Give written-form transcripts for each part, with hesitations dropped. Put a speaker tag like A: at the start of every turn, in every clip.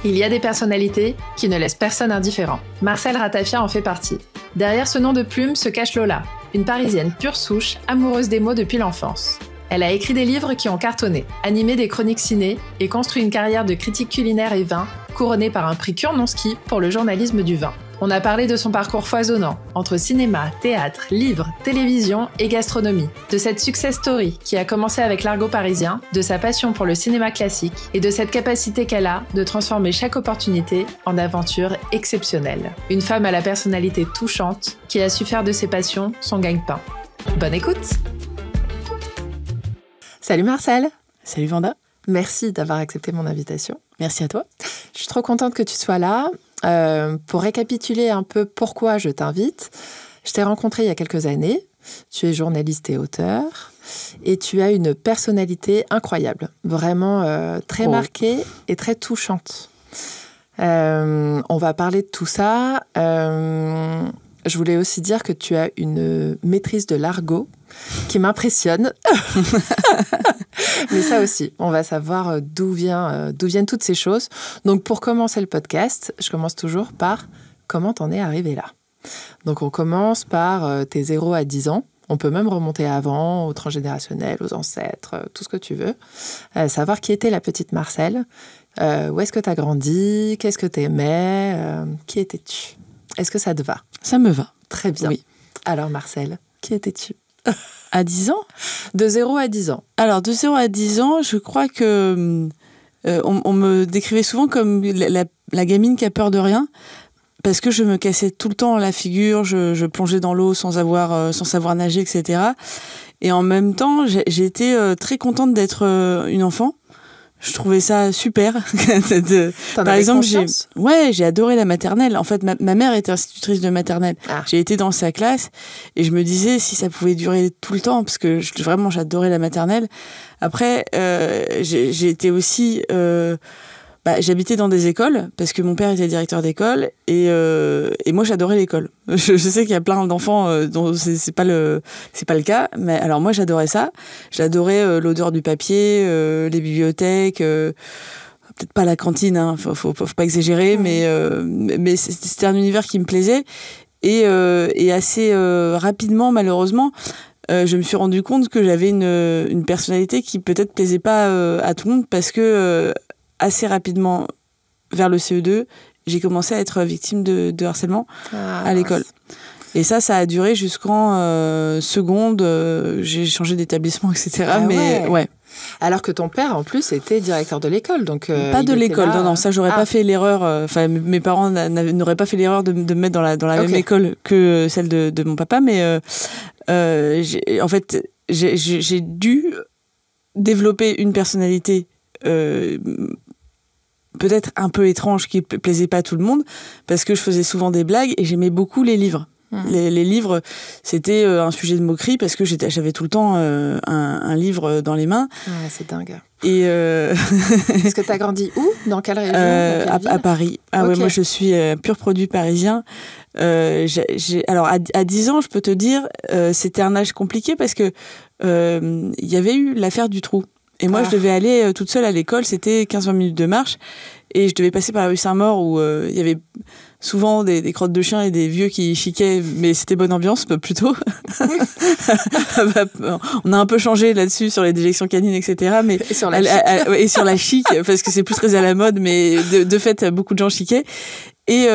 A: Il y a des personnalités qui ne laissent personne indifférent. Marcel Ratafia en fait partie. Derrière ce nom de plume se cache Lola, une Parisienne pure souche, amoureuse des mots depuis l'enfance. Elle a écrit des livres qui ont cartonné, animé des chroniques ciné et construit une carrière de critique culinaire et vin, couronnée par un prix Kurnonski pour le journalisme du vin. On a parlé de son parcours foisonnant, entre cinéma, théâtre, livres, télévision et gastronomie, de cette success story qui a commencé avec l'Argot parisien, de sa passion pour le cinéma classique et de cette capacité qu'elle a de transformer chaque opportunité en aventure exceptionnelle. Une femme à la personnalité touchante qui a su faire de ses passions son gagne-pain. Bonne écoute! Salut Marcel!
B: Salut Vanda!
A: Merci d'avoir accepté mon invitation.
B: Merci à toi.
A: Je suis trop contente que tu sois là. Pour récapituler un peu pourquoi je t'invite, je t'ai rencontré il y a quelques années. Tu es journaliste et auteur et tu as une personnalité incroyable, vraiment très marquée et très touchante. On va parler de tout ça. Je voulais aussi dire que tu as une maîtrise de l'argot qui m'impressionne. Mais ça aussi, on va savoir d'où viennent toutes ces choses. Donc, pour commencer le podcast, je commence toujours par comment t'en es arrivé là. Donc, on commence par tes 0 à 10 ans. On peut même remonter avant, au transgénérationnel, aux ancêtres, tout ce que tu veux. Savoir qui était la petite Marcel. Où est-ce que t'as grandi? Qu'est-ce que t'aimais? Qui étais-tu? Est-ce que ça te va?
B: Ça me va.
A: Très bien.
B: Oui.
A: Alors, Marcel, qui étais-tu?
B: À 10 ans?
A: De 0 à 10 ans.
B: Alors, de 0 à 10 ans, je crois que on me décrivait souvent comme la gamine qui a peur de rien, parce que je me cassais tout le temps la figure, je plongeais dans l'eau sans savoir nager, etc. Et en même temps, j'ai été très contente d'être une enfant. Je trouvais ça super.
A: Par exemple,
B: j'ai adoré la maternelle. En fait, ma mère était institutrice de maternelle. Ah. J'ai été dans sa classe et je me disais si ça pouvait durer tout le temps, parce que vraiment, j'adorais la maternelle. Après, j'ai été aussi... j'habitais dans des écoles parce que mon père était directeur d'école et moi j'adorais l'école. Je sais qu'il y a plein d'enfants dont c'est pas le cas, mais alors moi j'adorais ça. J'adorais l'odeur du papier, les bibliothèques, peut-être pas la cantine, hein, faut pas exagérer, mais c'était un univers qui me plaisait et assez rapidement malheureusement. Je me suis rendu compte que j'avais une personnalité qui peut-être plaisait pas à tout le monde parce que assez rapidement, vers le CE2, j'ai commencé à être victime de harcèlement à l'école. Et ça a duré jusqu'en seconde. J'ai changé d'établissement, etc. Ouais.
A: Alors que ton père, en plus, était directeur de l'école. Donc,
B: pas de l'école, non, ça, j'aurais pas fait l'erreur. Enfin, mes parents n'auraient pas fait l'erreur de me mettre dans la même école que celle de mon papa. Mais en fait, j'ai dû développer une personnalité peut-être un peu étrange qui plaisait pas à tout le monde parce que je faisais souvent des blagues et j'aimais beaucoup les livres. Les livres, c'était un sujet de moquerie parce que j'avais tout le temps un livre dans les mains.
A: Ouais, c'est dingue.
B: Et
A: Est-ce que tu as grandi où? Dans quelle région?
B: À Paris. Ah ouais, moi je suis pur produit parisien. Alors à 10 ans, je peux te dire, c'était un âge compliqué parce que il y avait eu l'affaire du trou. Et moi, je devais aller toute seule à l'école, c'était 15-20 minutes de marche, et je devais passer par la rue Saint-Maur où il y avait souvent des crottes de chiens et des vieux qui chiquaient, mais c'était bonne ambiance, plutôt. On a un peu changé là-dessus, sur les déjections canines, etc. Mais
A: et sur la chic.
B: Et sur la chic, parce que c'est plus très à la mode, mais de fait, beaucoup de gens chiquaient. Et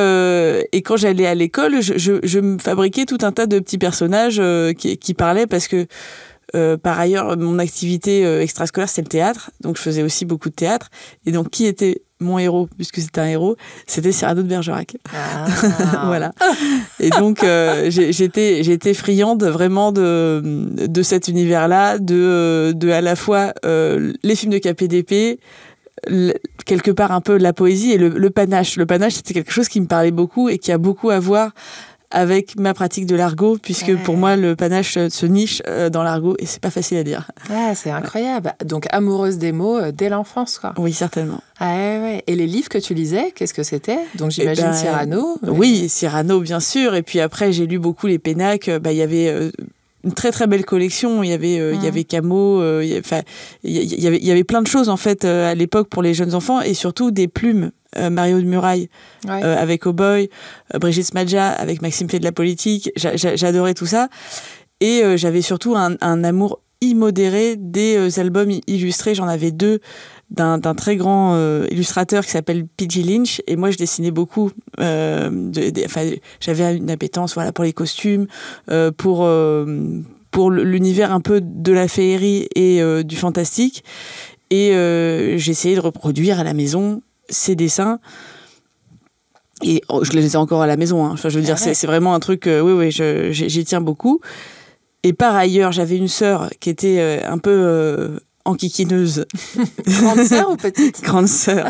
B: quand j'allais à l'école, je me fabriquais tout un tas de petits personnages qui parlaient, parce que par ailleurs, mon activité extrascolaire, c'est le théâtre. Donc, je faisais aussi beaucoup de théâtre. Et donc, qui était mon héros, puisque c'était un héros? C'était Cyrano de Bergerac. Ah. Voilà. Et donc, j'étais friande vraiment de cet univers-là, de à la fois les films de KPDP, quelque part un peu de la poésie et le panache. Le panache, c'était quelque chose qui me parlait beaucoup et qui a beaucoup à voir avec ma pratique de l'argot, puisque pour moi, le panache se niche dans l'argot, et c'est pas facile à dire.
A: Ouais, c'est incroyable. Donc, amoureuse des mots dès l'enfance, quoi.
B: Oui, certainement.
A: Ouais. Et les livres que tu lisais, qu'est-ce que c'était? Donc, j'imagine Cyrano.
B: Oui, Cyrano, bien sûr. Et puis après, j'ai lu beaucoup les pénacs. Il y avait une très très belle collection. Il y avait Camo, il y avait plein de choses en fait à l'époque pour les jeunes enfants, et surtout des plumes. Mario de Muraille avec Oh Boy, Brigitte Smadja avec Maxime fait de la politique. J'adorais tout ça, et j'avais surtout un amour immodéré des albums illustrés. J'en avais 2 d'un très grand illustrateur qui s'appelle P.G. Lynch, et moi je dessinais beaucoup. J'avais une appétence pour les costumes, pour l'univers un peu de la féerie et du fantastique, et j'essayais de reproduire à la maison ces dessins, et je les ai encore à la maison, hein. Enfin, je veux dire, c'est vraiment un truc, j'y tiens beaucoup. Et par ailleurs, j'avais une sœur qui était un peu enquiquineuse.
A: Grande sœur ou petite?
B: Grande sœur.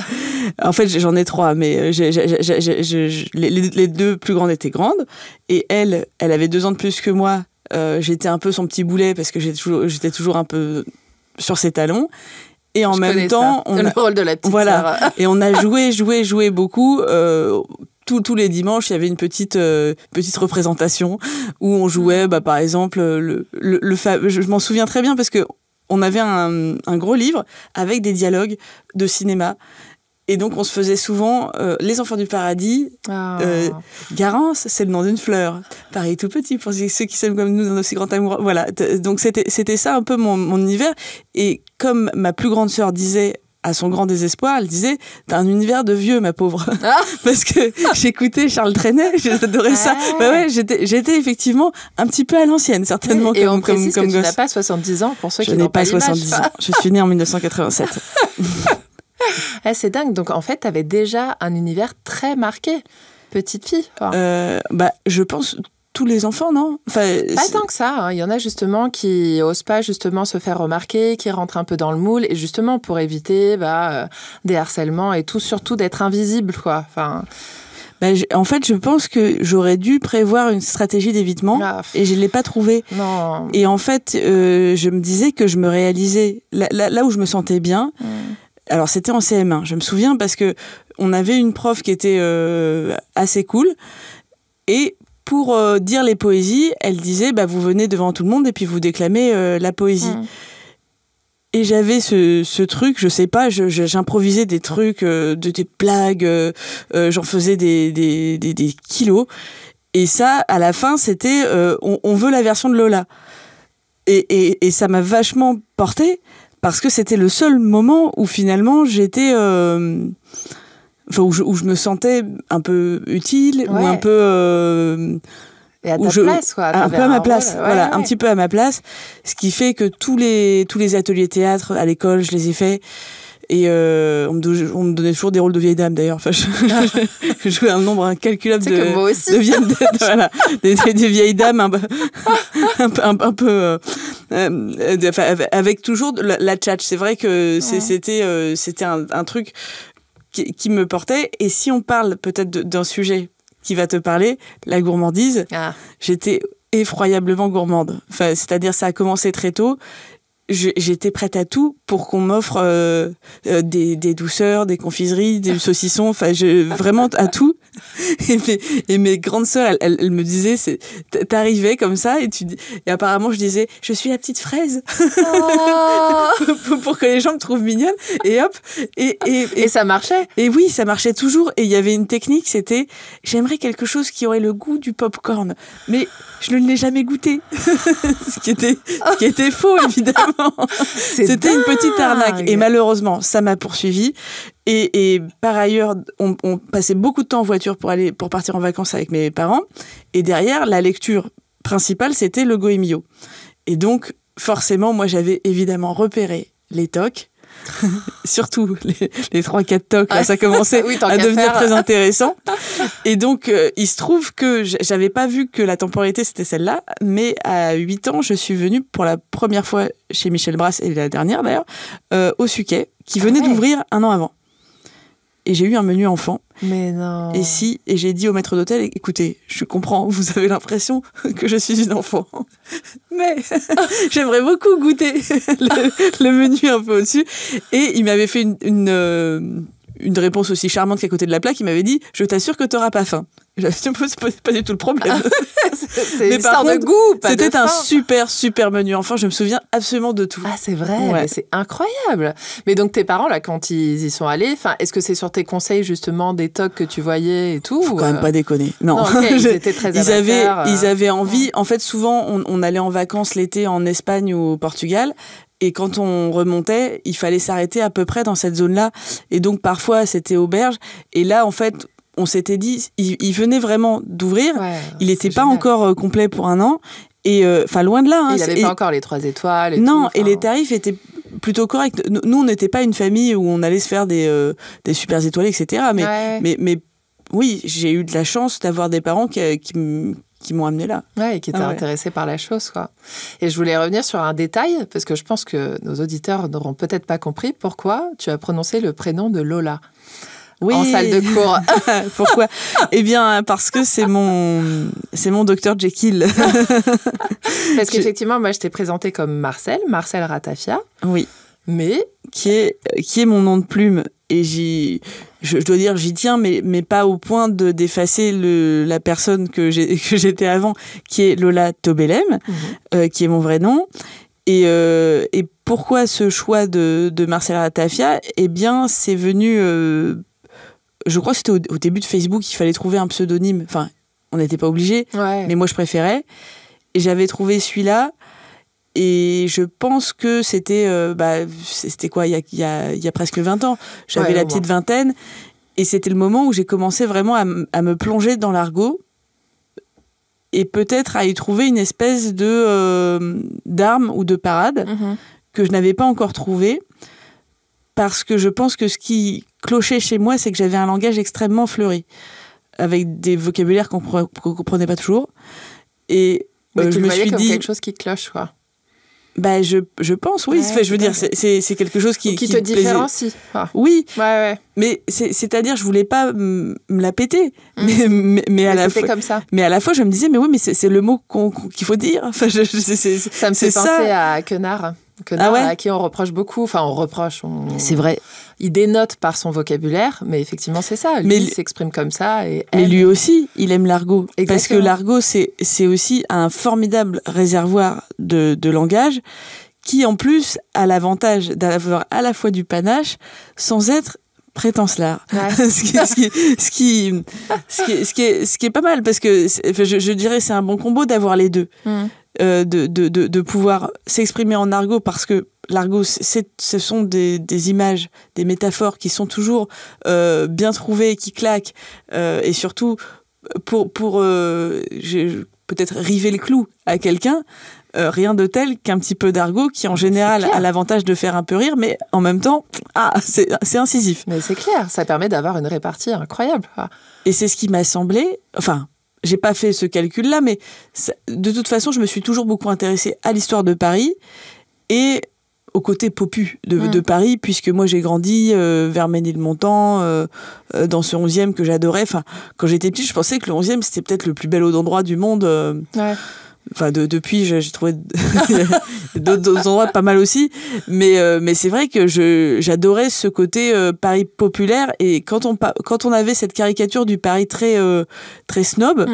B: En fait, j'en ai 3, mais les 2 plus grandes étaient grandes, et elle avait 2 ans de plus que moi. J'étais un peu son petit boulet parce que j'étais toujours un peu sur ses talons. Et en même temps,
A: le rôle de la petite sœur.
B: Et on a joué beaucoup. Tous les dimanches, il y avait une petite représentation où on jouait, par exemple, je m'en souviens très bien parce que on avait un gros livre avec des dialogues de cinéma. Et donc, on se faisait souvent Les Enfants du Paradis. Garance, c'est le nom d'une fleur. Paris tout petit, pour ceux qui s'aiment comme nous dans nos si grands amours. Voilà. Donc, c'était ça un peu mon univers. Et comme ma plus grande sœur disait, à son grand désespoir, elle disait « T'as un univers de vieux, ma pauvre. » Parce que j'écoutais Charles Trenet, j'adorais ça. J'étais effectivement un petit peu à l'ancienne, certainement.
A: Et on précise que tu n'as pas 70 ans, pour ceux qui n'ont pas l'image.
B: Je n'ai pas 70 ans. Je suis née en 1987.
A: C'est dingue. Donc, en fait, tu avais déjà un univers très marqué, petite fille.
B: Je pense tous les enfants, non?
A: Pas tant que ça. Hein. Il y en a justement qui n'osent pas justement se faire remarquer, qui rentrent un peu dans le moule, et justement pour éviter des harcèlements et tout, surtout d'être invisible, quoi. Enfin...
B: en fait, je pense que j'aurais dû prévoir une stratégie d'évitement et je ne l'ai pas trouvée.
A: Non.
B: Et en fait, je me disais que je me réalisais là où je me sentais bien. Alors, c'était en CM1, je me souviens, parce que on avait une prof qui était assez cool, et pour dire les poésies, elle disait vous venez devant tout le monde et puis vous déclamez la poésie. Et j'avais ce truc, je sais pas, j'improvisais des trucs, des blagues, j'en faisais des kilos. Et ça, à la fin, c'était on veut la version de Lola. Et ça m'a vachement portée, parce que c'était le seul moment où finalement j'étais... où je me sentais un peu utile, ou un peu...
A: Et à ta place, quoi.
B: Un peu à ma place, un petit peu à ma place. Ce qui fait que tous les ateliers théâtre à l'école, je les ai faits. Et on me donnait toujours des rôles de vieille dame, d'ailleurs. Enfin, je jouais un nombre incalculable de vieilles dames, des vieilles dames un peu avec toujours la tchatche. C'est vrai que c'était un truc qui me portait. Et si on parle peut-être d'un sujet qui va te parler, la gourmandise, j'étais effroyablement gourmande. Enfin, c'est-à-dire, ça a commencé très tôt. J'étais prête à tout pour qu'on m'offre des douceurs, des confiseries, des saucissons, enfin vraiment à tout. Et mes grandes sœurs, elles me disaient, t'arrivais comme ça, et apparemment je disais, je suis la petite fraise, pour que les gens me trouvent mignonne, et hop.
A: Et ça marchait.
B: Et oui, ça marchait toujours. Et il y avait une technique, c'était, j'aimerais quelque chose qui aurait le goût du popcorn, mais je ne l'ai jamais goûté. ce qui était faux, évidemment. C'était une petite arnaque. Et malheureusement, ça m'a poursuivie. Et par ailleurs, on passait beaucoup de temps en voiture pour partir en vacances avec mes parents. Et derrière, la lecture principale, c'était le Goemio. Et donc, forcément, moi, j'avais évidemment repéré les tocs. Surtout les 3-4 tocs, là, ça commençait à devenir très intéressant. Et donc, il se trouve que j'avais pas vu que la temporalité c'était celle-là, mais à 8 ans, je suis venue pour la première fois chez Michel Brasse, et la dernière d'ailleurs, au Suquet, qui venait d'ouvrir un an avant. Et j'ai eu un menu enfant.
A: Mais non.
B: Et j'ai dit au maître d'hôtel, écoutez, je comprends, vous avez l'impression que je suis une enfant, mais j'aimerais beaucoup goûter le menu un peu au-dessus. Et il m'avait fait une une réponse aussi charmante qu'à côté de la plaque, il m'avait dit « Je t'assure que t'auras pas faim ». C'est pas du tout le problème.
A: C'est une histoire de goût, pas de faim.
B: C'était un super menu enfant. Je me souviens absolument de tout.
A: Ah, c'est vrai, mais c'est incroyable. Mais donc, tes parents, là, quand ils y sont allés, est-ce que c'est sur tes conseils, justement, des tocs que tu voyais et tout?
B: Faut quand même pas déconner. Non.
A: Okay, ils étaient très amateurs.
B: Ils avaient envie. En fait, souvent, on allait en vacances l'été en Espagne ou au Portugal. Et quand on remontait, il fallait s'arrêter à peu près dans cette zone-là. Et donc, parfois, c'était auberge. Et là, en fait, on s'était dit, il venait vraiment d'ouvrir. Ouais, il n'était pas encore complet pour un an. Et loin de là.
A: Hein, il n'avait pas encore les 3 étoiles. Et
B: non,
A: tout,
B: et les tarifs étaient plutôt corrects. Nous, on n'était pas une famille où on allait se faire des super étoilés, etc. Mais oui, j'ai eu de la chance d'avoir des parents qui m'ont amené là.
A: Ouais, et qui étaient intéressés par la chose, quoi. Et je voulais revenir sur un détail, parce que je pense que nos auditeurs n'auront peut-être pas compris pourquoi tu as prononcé le prénom de Lola. Oui. En salle de cours.
B: Pourquoi? Eh bien, parce que c'est mon Dr Jekyll.
A: Parce qu'effectivement, moi, je t'ai présenté comme Marcel Ratafia.
B: Oui.
A: Mais
B: qui est mon nom de plume. Et je dois dire, j'y tiens, mais pas au point d'effacer la personne que j'étais avant, qui est Lola Tobelem, qui est mon vrai nom. Et pourquoi ce choix de Marcel Ratafia? Eh bien, c'est venu... je crois que c'était au début de Facebook, il fallait trouver un pseudonyme. Enfin, on n'était pas obligé, mais moi, je préférais. Et j'avais trouvé celui-là. Et je pense que c'était quoi, il y a presque 20 ans. J'avais la petite vingtaine. Et c'était le moment où j'ai commencé vraiment à me plonger dans l'argot. Et peut-être à y trouver une espèce d'arme ou de parade que je n'avais pas encore trouvée. Parce que je pense que ce qui clochait chez moi, c'est que j'avais un langage extrêmement fleuri. Avec des vocabulaires qu'on ne comprenait pas toujours. Et
A: mais tu le voyais comme quelque chose qui cloche, quoi.
B: Bah, je pense, oui. Je veux dire, c'est quelque chose qui
A: te différencie.
B: Oui.
A: Ouais.
B: Mais c'est-à-dire, je voulais pas me la péter. Mais à la fois,
A: comme ça.
B: Mais à la fois, je me disais, mais oui, mais c'est le mot qu'il faut dire. Enfin,
A: ça me fait penser à Quenard. À qui on reproche beaucoup. Enfin, on reproche.
B: C'est vrai.
A: Il dénote par son vocabulaire, mais effectivement, c'est ça. Lui, il s'exprime comme ça.
B: Mais lui aussi, il aime l'argot. Exactement. Parce que l'argot, c'est aussi un formidable réservoir de langage qui, en plus, a l'avantage d'avoir à la fois du panache sans être prétencelard. Ce qui est pas mal, parce que je dirais c'est un bon combo d'avoir les deux. De pouvoir s'exprimer en argot, parce que l'argot, ce sont des images, des métaphores qui sont toujours bien trouvées, qui claquent, et surtout pour peut-être river le clou à quelqu'un, rien de tel qu'un petit peu d'argot qui en général a l'avantage de faire un peu rire, mais en même temps, c'est incisif.
A: Mais c'est clair, ça permet d'avoir une répartie incroyable.
B: Et c'est ce qui m'a semblé, enfin, j'ai pas fait ce calcul-là, mais de toute façon, je me suis toujours beaucoup intéressée à l'histoire de Paris et au côté popu de Paris, puisque moi j'ai grandi vers Ménilmontant, dans ce 11e que j'adorais. Enfin, quand j'étais petite, je pensais que le 11e c'était peut-être le plus bel endroit du monde. Enfin, depuis, j'ai trouvé d'autres endroits pas mal aussi. Mais c'est vrai que j'adorais ce côté Paris populaire. Et quand on avait cette caricature du Paris très snob,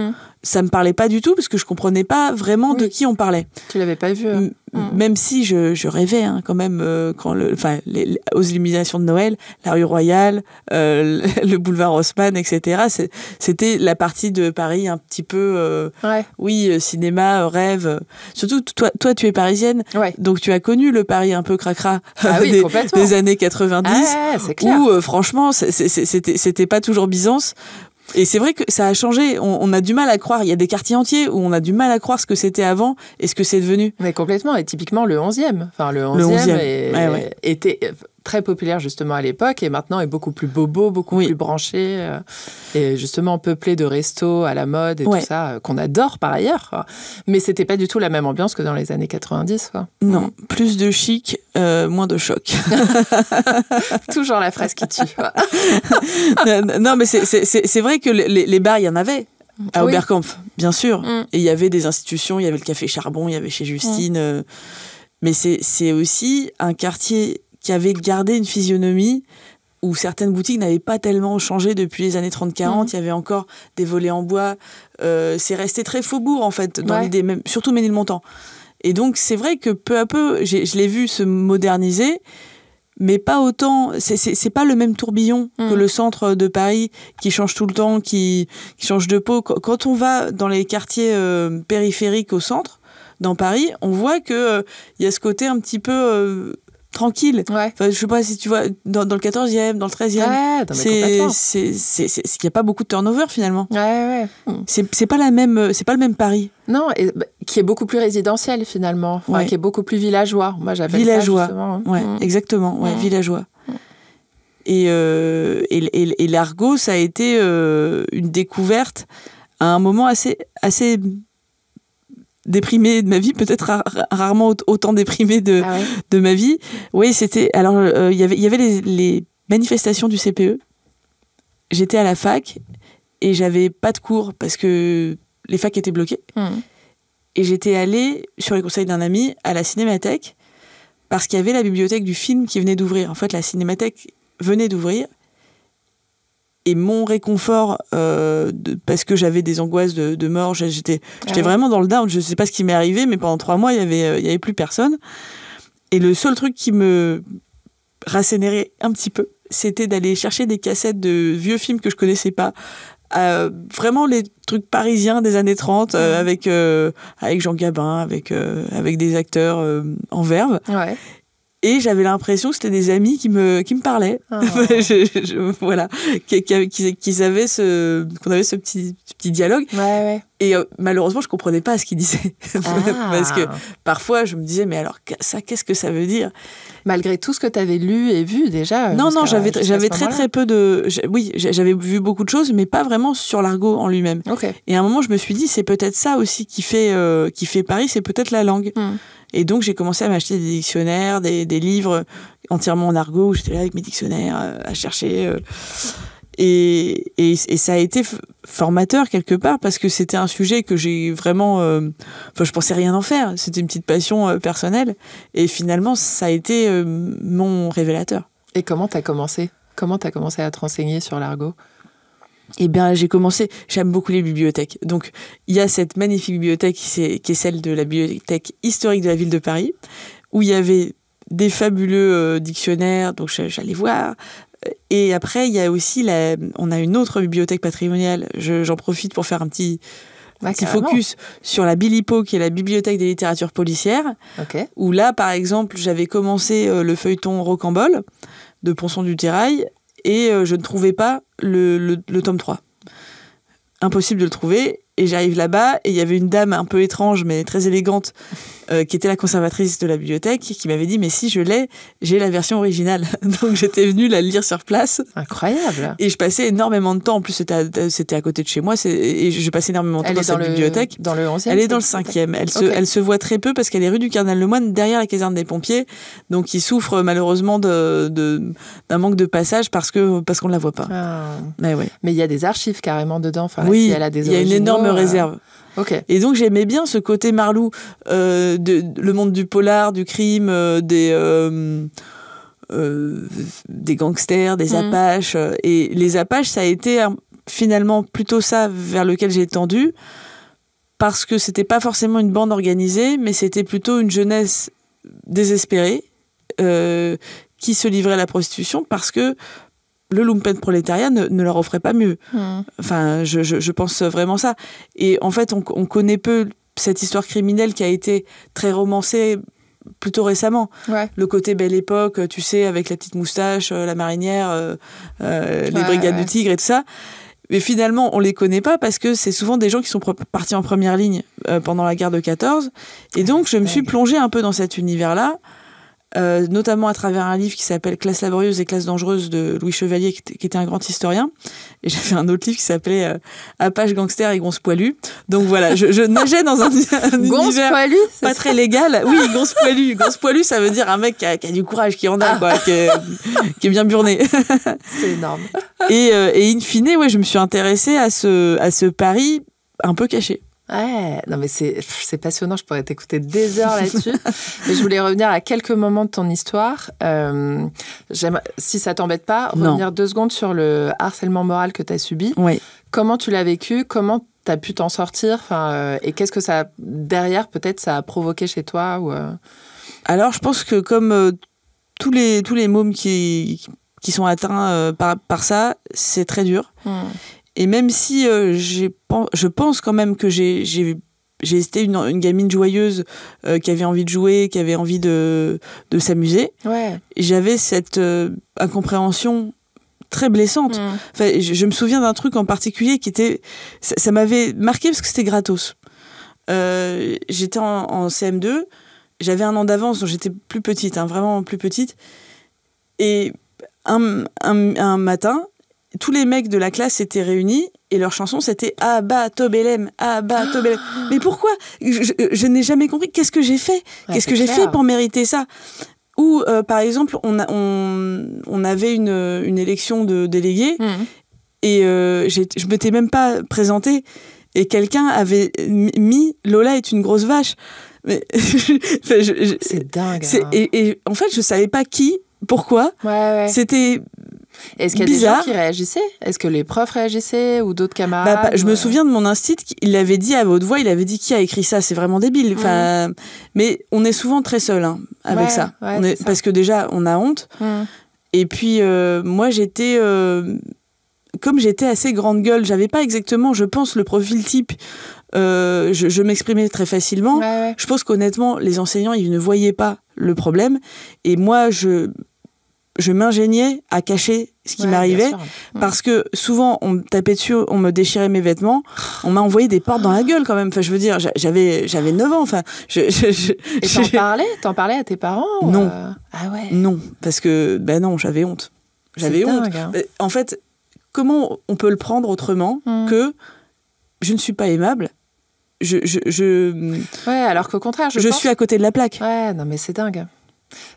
B: ça me parlait pas du tout, parce que je comprenais pas vraiment de qui on parlait.
A: Tu l'avais pas vu.
B: Même si je rêvais quand même, aux illuminations de Noël, la rue Royale, le boulevard Haussmann, etc. C'était la partie de Paris un petit peu, cinéma, rêve. Surtout, toi, tu es parisienne, donc tu as connu le Paris un peu cracra des années 90,
A: c'est clair.
B: Où franchement, c'était pas toujours Byzance. Et c'est vrai que ça a changé. On a du mal à croire. Il y a des quartiers entiers où on a du mal à croire ce que c'était avant et ce que c'est devenu.
A: Mais complètement. Et typiquement, le 11e. Enfin, le 11e était très populaire justement à l'époque, et maintenant est beaucoup plus bobo, beaucoup plus branché, et justement peuplé de restos à la mode et tout ça, qu'on adore par ailleurs. Mais c'était pas du tout la même ambiance que dans les années 90.
B: Non, plus de chic, moins de choc.
A: Toujours la phrase qui tue.
B: Non, mais c'est vrai que les bars, il y en avait. À Oberkampf, bien sûr. Et il y avait des institutions, il y avait le Café Charbon, il y avait chez Justine. Mais c'est aussi un quartier qui avait gardé une physionomie où certaines boutiques n'avaient pas tellement changé depuis les années 30-40. Il y avait encore des volets en bois. C'est resté très faubourg, en fait, dans l'idée, même, surtout Ménilmontant. Et donc, c'est vrai que peu à peu, je l'ai vu se moderniser, mais pas autant. C'est pas le même tourbillon que le centre de Paris qui change tout le temps, qui change de peau. Quand on va dans les quartiers périphériques au centre, dans Paris, on voit que y a ce côté un petit peu tranquille. Ouais. Enfin, je sais pas si tu vois, dans le 14e, dans le 13e, il y a pas beaucoup de turnover finalement. C'est pas le même Paris.
A: Non, et qui est beaucoup plus résidentiel finalement, qui est beaucoup plus villageois. Moi, j'appelle
B: villageois.
A: Ça justement.
B: Exactement, villageois. Et l'Argot, ça a été une découverte à un moment assez déprimé de ma vie, peut-être rarement autant déprimé de ma vie. Oui, c'était... Alors, il y avait les manifestations du CPE. J'étais à la fac et j'avais pas de cours parce que les facs étaient bloqués. Et j'étais allée, sur les conseils d'un ami, à la Cinémathèque parce qu'il y avait la bibliothèque du film qui venait d'ouvrir. En fait, la Cinémathèque venait d'ouvrir. Et mon réconfort, parce que j'avais des angoisses de mort, j'étais vraiment dans le down. Je ne sais pas ce qui m'est arrivé, mais pendant 3 mois, il y avait plus personne. Et le seul truc qui me rassénérait un petit peu, c'était d'aller chercher des cassettes de vieux films que je connaissais pas. Vraiment les trucs parisiens des années 30, avec Jean Gabin, avec des acteurs en verve. Ouais. Et j'avais l'impression que c'était des amis qui me parlaient. Voilà. Qu'on avait ce petit dialogue. Et malheureusement, je comprenais pas ce qu'ils disaient. Parce que parfois, je me disais, mais alors, ça, qu'est-ce que ça veut dire?
A: Malgré tout ce que tu avais lu et vu déjà.
B: Non, j'avais très peu de... Oui, j'avais vu beaucoup de choses, mais pas vraiment sur l'Argot en lui-même. Okay. Et à un moment, je me suis dit, c'est peut-être ça aussi qui fait Paris, c'est peut-être la langue. Et donc, j'ai commencé à m'acheter des dictionnaires, des livres entièrement en argot, où j'étais là avec mes dictionnaires à chercher. Et ça a été formateur quelque part, parce que c'était un sujet que j'ai vraiment... je pensais rien en faire. C'était une petite passion personnelle. Et finalement, ça a été mon révélateur.
A: Et comment t'as commencé à te renseigner sur l'argot?
B: Eh bien, j'aime beaucoup les bibliothèques. Donc, il y a cette magnifique bibliothèque qui est celle de la bibliothèque historique de la ville de Paris, où il y avait des fabuleux dictionnaires, donc j'allais voir. Et après, il y a aussi on a une autre bibliothèque patrimoniale. J'en profite pour faire un petit focus sur la Bilipo, qui est la bibliothèque des littératures policières. Okay. Où là, par exemple, j'avais commencé le feuilleton Rocambole de Ponson du Terrail, et je ne trouvais pas le tome 3. Impossible de le trouver. Et j'arrive là-bas, et il y avait une dame un peu étrange, mais très élégante, qui était la conservatrice de la bibliothèque, qui m'avait dit, mais si je l'ai, j'ai la version originale. Donc j'étais venue la lire sur place.
A: Incroyable.
B: Et je passais énormément de temps. En plus, c'était à côté de chez moi. Et je passais énormément de temps dans cette bibliothèque.
A: Dans le 11e?
B: Elle est dans le 5e. Elle se voit très peu parce qu'elle est rue du Cardinal-Lemoine, derrière la caserne des pompiers. Donc il souffre malheureusement d'un manque de passage parce qu'on ne la voit pas.
A: Mais il y a des archives carrément dedans. Enfin,
B: oui, il y a une énorme réserve.
A: Okay.
B: Et donc j'aimais bien ce côté Marlou, le monde du polar, du crime, des gangsters, des Apaches. Et les Apaches, ça a été finalement plutôt ça vers lequel j'ai tendu, parce que c'était pas forcément une bande organisée, mais c'était plutôt une jeunesse désespérée qui se livrait à la prostitution parce que le lumpenprolétariat ne leur offrait pas mieux. Enfin, je pense vraiment ça. Et en fait, on connaît peu cette histoire criminelle qui a été très romancée plutôt récemment. Ouais. Le côté Belle Époque, tu sais, avec la petite moustache, la marinière, les brigades du Tigre et tout ça. Mais finalement, on les connaît pas parce que c'est souvent des gens qui sont partis en première ligne pendant la guerre de 14. Et donc, je me suis plongée un peu dans cet univers-là. Notamment à travers un livre qui s'appelle Classe laborieuse et classe dangereuse de Louis Chevalier, qui était un grand historien. Et j'ai fait un autre livre qui s'appelait Apache, gangster et gonze poilu. Donc voilà, je nageais dans un univers pas très légal. Oui, gonze poilu. Gonze poilu, ça veut dire un mec qui a du courage, qui en a, quoi, qui est bien burné.
A: C'est énorme.
B: Et in fine, je me suis intéressée à ce Paris un peu caché.
A: Ouais, non mais c'est passionnant, je pourrais t'écouter des heures là-dessus. Mais je voulais revenir à quelques moments de ton histoire. Si ça t'embête pas, revenir 2 secondes sur le harcèlement moral que tu as subi.
B: Oui.
A: Comment tu l'as vécu? Comment tu as pu t'en sortir? Et qu'est-ce que ça, derrière, peut-être, ça a provoqué chez toi
B: Alors, je pense que comme tous les mômes qui sont atteints par ça, c'est très dur. Et même si je pense quand même que j'ai été une gamine joyeuse qui avait envie de jouer, qui avait envie de s'amuser, j'avais cette incompréhension très blessante. Enfin, je me souviens d'un truc en particulier qui était... Ça m'avait marqué parce que c'était gratos. J'étais en CM2, j'avais 1 an d'avance, donc j'étais plus petite, vraiment plus petite. Et un matin, tous les mecs de la classe s'étaient réunis et leur chanson c'était « Ah bah Tobelem, ah bah Tobelem ». Mais pourquoi ? Je n'ai jamais compris. Qu'est-ce que j'ai fait ? Qu'est-ce que j'ai fait pour mériter ça ? Ou par exemple, on avait une élection de délégués et je m'étais même pas présentée et quelqu'un avait mis « Lola est une grosse vache ». Mais
A: c'est dingue.
B: Et en fait, je savais pas qui, pourquoi. C'était...
A: Est-ce qu'il y a des gens qui réagissaient ? Est-ce que les profs réagissaient ou d'autres camarades ?
B: Je me souviens de mon instit, il l'avait dit à haute voix, il avait dit qui a écrit ça, c'est vraiment débile. Mais on est souvent très seul avec ça. Parce que déjà, on a honte. Et puis, moi, j'étais... comme j'étais assez grande gueule, j'avais pas exactement, je pense, le profil type. Je m'exprimais très facilement. Je pense qu'honnêtement, les enseignants, ils ne voyaient pas le problème. Et moi, je m'ingéniais à cacher ce qui m'arrivait parce que souvent on me tapait dessus, on me déchirait mes vêtements, on m'a envoyé des portes dans la gueule quand même. Enfin, je veux dire, j'avais 9 ans. Enfin,
A: Et t'en parlais à tes parents
B: Non.
A: Ah ouais.
B: Non, parce que non, j'avais honte. J'avais honte.
A: Dingue,
B: En fait, comment on peut le prendre autrement que je ne suis pas aimable.
A: Alors qu'au contraire, je
B: suis à côté de la plaque.
A: Ouais, non mais c'est dingue.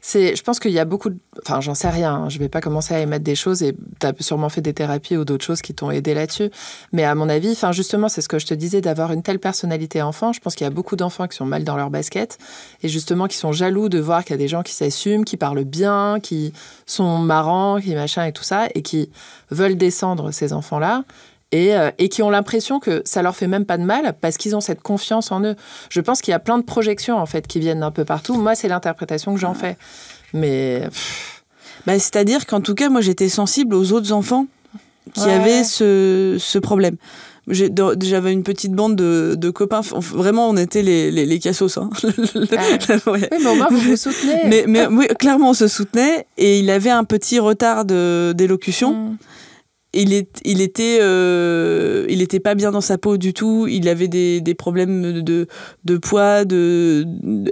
A: Je pense qu'il y a beaucoup de... Enfin, j'en sais rien, je vais pas commencer à émettre des choses et t'as sûrement fait des thérapies ou d'autres choses qui t'ont aidé là-dessus. Mais à mon avis, justement, c'est ce que je te disais, d'avoir une telle personnalité enfant. Je pense qu'il y a beaucoup d'enfants qui sont mal dans leur basket et justement qui sont jaloux de voir qu'il y a des gens qui s'assument, qui parlent bien, qui sont marrants, qui machin et tout ça, et qui veulent descendre ces enfants-là. Et qui ont l'impression que ça leur fait même pas de mal parce qu'ils ont cette confiance en eux. Je pense qu'il y a plein de projections en fait qui viennent d'un peu partout. Moi, c'est l'interprétation que j'en fais. Mais
B: c'est-à-dire qu'en tout cas, moi, j'étais sensible aux autres enfants qui avaient ce problème. J'avais une petite bande de copains. Vraiment, on était les cassos.
A: Oui, mais au moins, vous vous soutenez.
B: Mais oui, clairement, on se soutenait. Et il avait un petit retard d'élocution. Il était pas bien dans sa peau du tout. Il avait des problèmes de poids,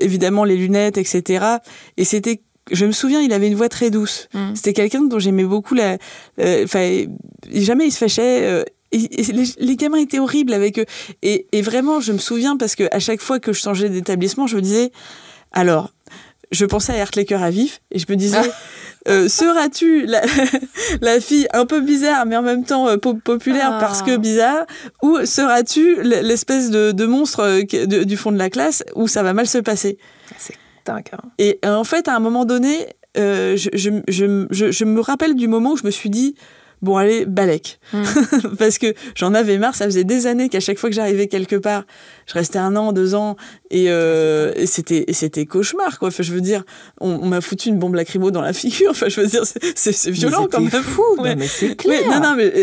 B: évidemment les lunettes, etc. Et je me souviens, il avait une voix très douce. C'était quelqu'un dont j'aimais beaucoup jamais il se fâchait. Les gamins étaient horribles avec eux. Et vraiment, je me souviens parce que à chaque fois que je changeais d'établissement, je me disais, alors, je pensais à Heartlaker à vif et je me disais. Seras-tu la fille un peu bizarre mais en même temps populaire parce que bizarre, ou seras-tu l'espèce de monstre du fond de la classe où ça va mal se passer?
A: C'est dingue.
B: Et en fait, à un moment donné, je me rappelle du moment où je me suis dit bon allez, balèque. Parce que j'en avais marre, ça faisait des années qu'à chaque fois que j'arrivais quelque part, je restais 1 an, 2 ans, et c'était cauchemar, quoi. Enfin, je veux dire, on m'a foutu une bombe lacrymo dans la figure, enfin, je veux dire, c'est violent quand même.
A: C'est fou, mais c'est clair.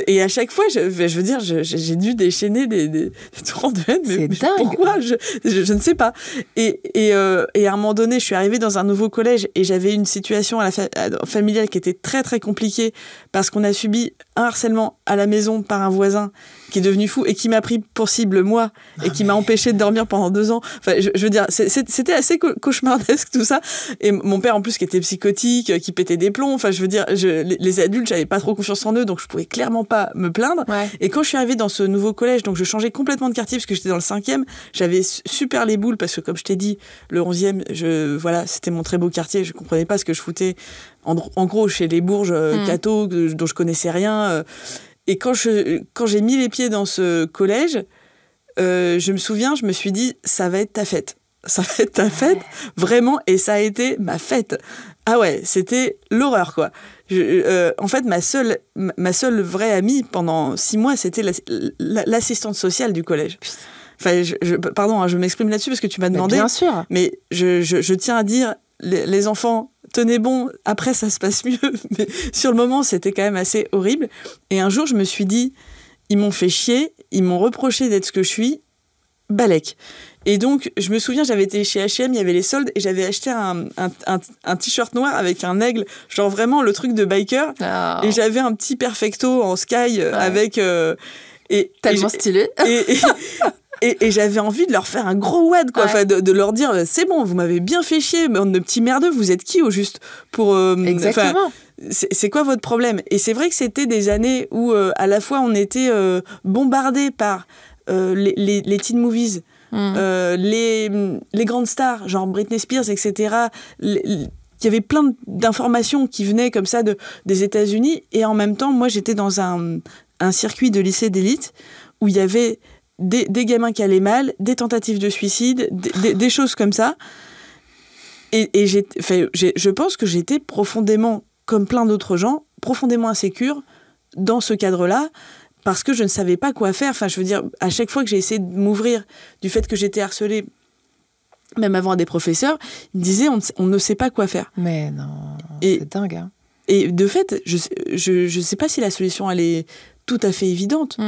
B: Et à chaque fois, je veux dire, j'ai dû déchaîner des torrents de haine, mais pourquoi je ne sais pas. Et à un moment donné, je suis arrivée dans un nouveau collège, et j'avais une situation familiale qui était très très compliquée, parce qu'on a subi un harcèlement à la maison par un voisin qui est devenu fou et qui m'a pris pour cible moi et qui m'a empêché de dormir pendant 2 ans. Enfin, je veux dire, c'était assez cauchemardesque tout ça. Et mon père en plus qui était psychotique, qui pétait des plombs. Enfin, je veux dire, les adultes, j'avais pas trop confiance en eux, donc je pouvais clairement pas me plaindre.
A: Ouais.
B: Et quand je suis arrivée dans ce nouveau collège, donc je changeais complètement de quartier parce que j'étais dans le 5e, j'avais super les boules parce que comme je t'ai dit, le 11e, voilà, c'était mon très beau quartier. Je comprenais pas ce que je foutais en gros chez les Bourges cathos dont je connaissais rien. Et quand j'ai mis les pieds dans ce collège, je me souviens, je me suis dit, ça va être ta fête. Ça va être ta fête, vraiment, et ça a été ma fête. Ah ouais, c'était l'horreur, quoi. En fait, ma seule vraie amie pendant 6 mois, c'était l'assistante sociale du collège. Enfin, pardon, hein, je m'exprime là-dessus parce que tu m'as demandé.
A: Bien sûr.
B: Mais je tiens à dire, les enfants, tenez bon, après ça se passe mieux. Mais sur le moment, c'était quand même assez horrible. Et un jour, je me suis dit, ils m'ont fait chier, ils m'ont reproché d'être ce que je suis, balèque. Et donc, je me souviens, j'avais été chez H&M, il y avait les soldes, et j'avais acheté un t-shirt noir avec un aigle, genre vraiment le truc de biker. Oh. Et j'avais un petit perfecto en sky avec...
A: tellement stylé.
B: Et j'avais envie de leur faire un gros wad, quoi. Enfin, de leur dire, c'est bon, vous m'avez bien fait chier, bande de petits merdeux, vous êtes qui au juste pour...
A: Exactement.
B: C'est quoi votre problème? Et c'est vrai que c'était des années où, à la fois, on était bombardés par les teen movies, les grandes stars, genre Britney Spears, etc. Il y avait plein d'informations qui venaient comme ça des États-Unis. Et en même temps, moi, j'étais dans un circuit de lycée d'élite où il y avait des gamins qui allaient mal, des tentatives de suicide, des choses comme ça. Et je pense que j'étais profondément, comme plein d'autres gens, profondément insécure dans ce cadre-là, parce que je ne savais pas quoi faire. Enfin, je veux dire, à chaque fois que j'ai essayé de m'ouvrir du fait que j'étais harcelée, même avant des professeurs, ils me disaient on ne sait pas quoi faire.
A: Mais non, c'est dingue. Hein.
B: Et de fait, je sais pas si la solution, elle est tout à fait évidente.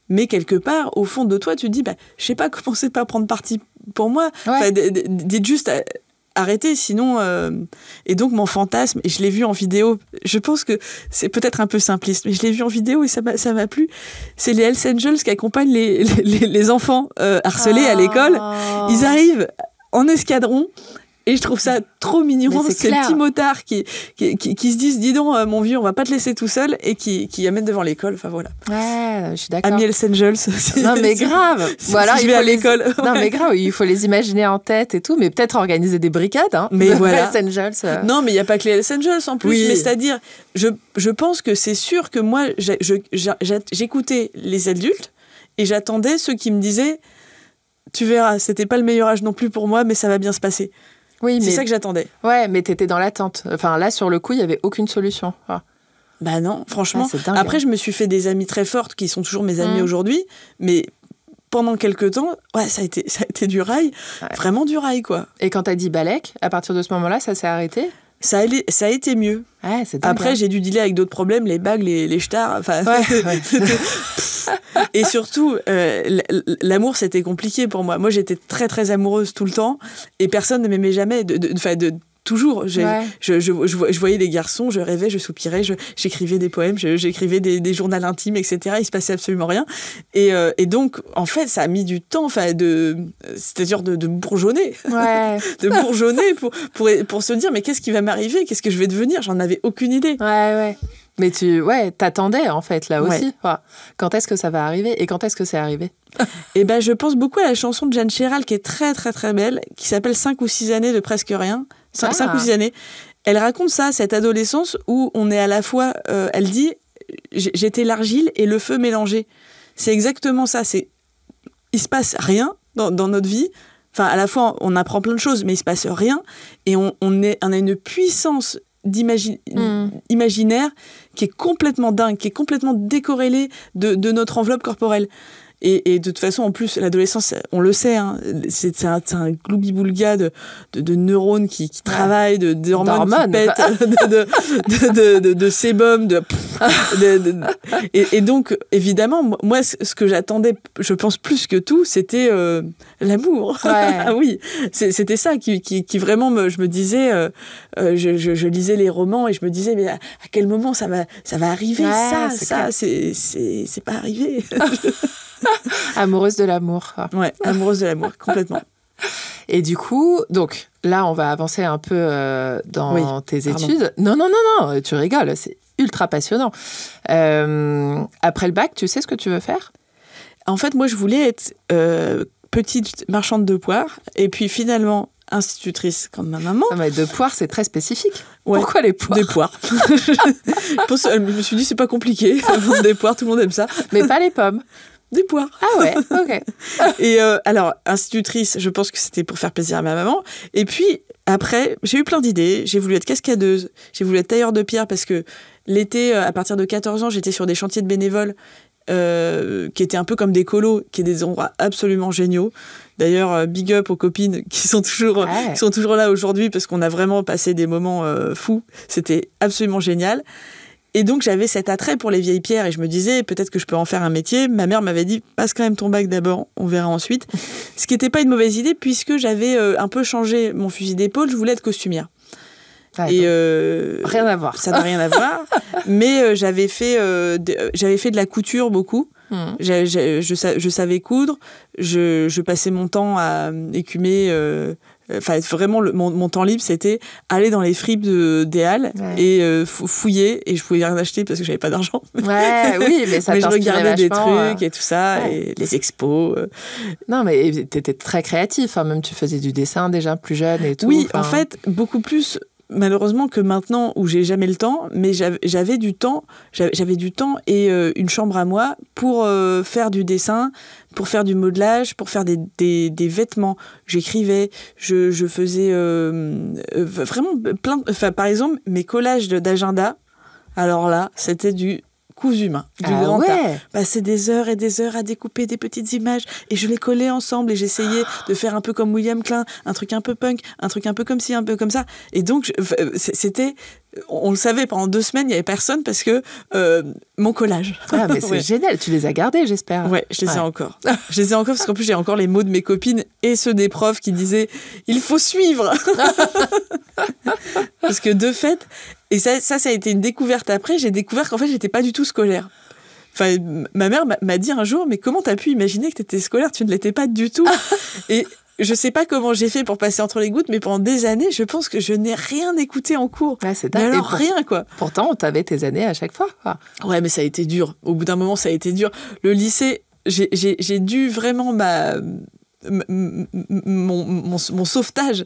B: Mais quelque part, au fond de toi, tu te dis, je sais pas comment c'est pas prendre parti pour moi. Ouais. Dites juste... arrêter, sinon... Et donc, mon fantasme, et je l'ai vu en vidéo, je pense que c'est peut-être un peu simpliste, mais je l'ai vu en vidéo et ça m'a plu. C'est les Hells Angels qui accompagnent les enfants harcelés à l'école. Ils arrivent en escadron, et je trouve ça trop mignon, ces petits motards qui se disent, dis donc, mon vieux, on va pas te laisser tout seul, et qui amènent devant l'école. Enfin, voilà.
A: Ouais, je suis d'accord.
B: Amis Hells Angels.
A: Non, mais grave.
B: Voilà, je vais à l'école.
A: Non, mais grave, il faut les imaginer en tête et tout, mais peut-être organiser des brigades, hein.
B: Mais voilà.
A: Hells Angels.
B: Non, mais il n'y a pas que les Hells Angels en plus. Oui. Mais c'est-à-dire, je pense que c'est sûr que moi, j'écoutais les adultes, et j'attendais ceux qui me disaient, tu verras, c'était pas le meilleur âge non plus pour moi, mais ça va bien se passer. Oui, c'est ça que j'attendais.
A: Ouais, mais t'étais dans l'attente. Enfin, là, sur le coup, il n'y avait aucune solution.
B: Bah non, franchement. Dingue, après, je me suis fait des amies très fortes qui sont toujours mes amies aujourd'hui, mais pendant quelques temps, ça a été du rail, vraiment du rail, quoi.
A: Et quand t'as dit balèque, à partir de ce moment-là, ça s'est arrêté ?
B: Ça a été mieux.
A: Ouais, c'est dingue.
B: Après, j'ai dû dealer avec d'autres problèmes, les bagues, les stars. Enfin, et surtout, l'amour, c'était compliqué pour moi. Moi, j'étais très, très amoureuse tout le temps, et personne ne m'aimait jamais. Toujours. Je voyais les garçons, je rêvais, je soupirais, j'écrivais des poèmes, j'écrivais des journaux intimes, etc. Il se passait absolument rien. Et donc, en fait, ça a mis du temps, c'est-à-dire de bourgeonner. Ouais. De bourgeonner pour se dire, mais qu'est-ce qui va m'arriver? Qu'est-ce que je vais devenir? J'en avais aucune idée.
A: Ouais. Mais t'attendais, en fait, là aussi. Ouais. Quand est-ce que ça va arriver? Et quand est-ce que c'est arrivé?
B: Et je pense beaucoup à la chanson de Jeanne Chéral, qui est très, très, très belle, qui s'appelle 5 ou 6 années de presque rien. 5 ou 6 années. Elle raconte ça, cette adolescence où on est à la fois... elle dit, j'étais l'argile et le feu mélangé. C'est exactement ça. Il se passe rien dans notre vie. Enfin, à la fois, on apprend plein de choses, mais il se passe rien. Et on a une puissance imaginaire qui est complètement dingue, qui est complètement décorrélée de notre enveloppe corporelle. Et de toute façon, en plus, l'adolescence, on le sait, hein, c'est un gloubi-boulga de neurones qui travaillent, d'hormones qui pètent, de sébum, et donc, évidemment, moi, ce que j'attendais, je pense plus que tout, c'était l'amour. Ouais. Ah oui, c'était ça qui vraiment, je me disais, je lisais les romans et je me disais, mais à quel moment ça va arriver, c'est pas arrivé.
A: Amoureuse de l'amour.
B: Ouais, amoureuse de l'amour, complètement.
A: Et du coup, donc là, on va avancer un peu dans tes études. Non, tu rigoles, c'est ultra passionnant. Après le bac, tu sais ce que tu veux faire?
B: En fait, moi, je voulais être petite marchande de poires et puis finalement institutrice comme ma maman.
A: Mais de poires, c'est très spécifique. Ouais, pourquoi les poires?
B: Des poires. Je me suis dit, c'est pas compliqué. Des poires, tout le monde aime ça.
A: Mais pas les pommes.
B: des poires.
A: Ah ouais, ok.
B: Et alors, institutrice, je pense que c'était pour faire plaisir à ma maman. Et puis, après, j'ai eu plein d'idées. J'ai voulu être cascadeuse, j'ai voulu être tailleur de pierre parce que l'été, à partir de 14 ans, j'étais sur des chantiers de bénévoles qui étaient un peu comme des colos, qui étaient des endroits absolument géniaux. D'ailleurs, big up aux copines qui sont toujours là aujourd'hui parce qu'on a vraiment passé des moments fous. C'était absolument génial. Et donc, j'avais cet attrait pour les vieilles pierres et je me disais, peut-être que je peux en faire un métier. Ma mère m'avait dit, passe quand même ton bac d'abord, on verra ensuite. Ce qui n'était pas une mauvaise idée puisque j'avais un peu changé mon fusil d'épaule, je voulais être costumière.
A: Ah, et rien à voir.
B: Ça n'a rien à voir. Mais j'avais fait de la couture beaucoup. Je savais coudre. Je passais mon temps à écumer. Vraiment, mon temps libre, c'était aller dans les fripes des Halles et fouiller. Et je pouvais rien acheter parce que j'avais pas d'argent.
A: Ouais, oui, mais ça
B: mais je regardais des trucs et tout ça,
A: ouais.
B: et les expos.
A: Non, mais t'étais très créatif. Hein. Même tu faisais du dessin déjà plus jeune et tout.
B: Oui, en fait, beaucoup plus. Malheureusement que maintenant où j'ai jamais le temps, mais j'avais du temps et une chambre à moi pour faire du dessin, pour faire du modelage, pour faire des vêtements. J'écrivais, je faisais vraiment plein. Enfin, par exemple, mes collages d'agenda. Alors là, c'était du cousu main, du grand art. Passer des heures et des heures à découper des petites images et je les collais ensemble et j'essayais de faire un peu comme William Klein, un truc un peu punk, un truc un peu comme ci, un peu comme ça. Et donc, c'était... On le savait, pendant 2 semaines, il n'y avait personne parce que mon collage.
A: Ah, mais c'est génial. Tu les as gardés, j'espère.
B: Ouais, je les ai encore. Je les ai encore parce qu'en plus, j'ai encore les mots de mes copines et ceux des profs qui disaient « Il faut suivre !» Parce que de fait... Et ça a été une découverte après. J'ai découvert qu'en fait, j'étais pas du tout scolaire. Enfin, ma mère m'a dit un jour « Mais comment t'as pu imaginer que t'étais scolaire ? Tu ne l'étais pas du tout. » Et je sais pas comment j'ai fait pour passer entre les gouttes, mais pendant des années, je pense que je n'ai rien écouté en cours.
A: Ouais, c'est dingue.
B: Mais alors, rien, quoi.
A: Pourtant, t'avais tes années à chaque fois. Ah.
B: Ouais, mais ça a été dur. Au bout d'un moment, ça a été dur. Le lycée, j'ai dû vraiment mon sauvetage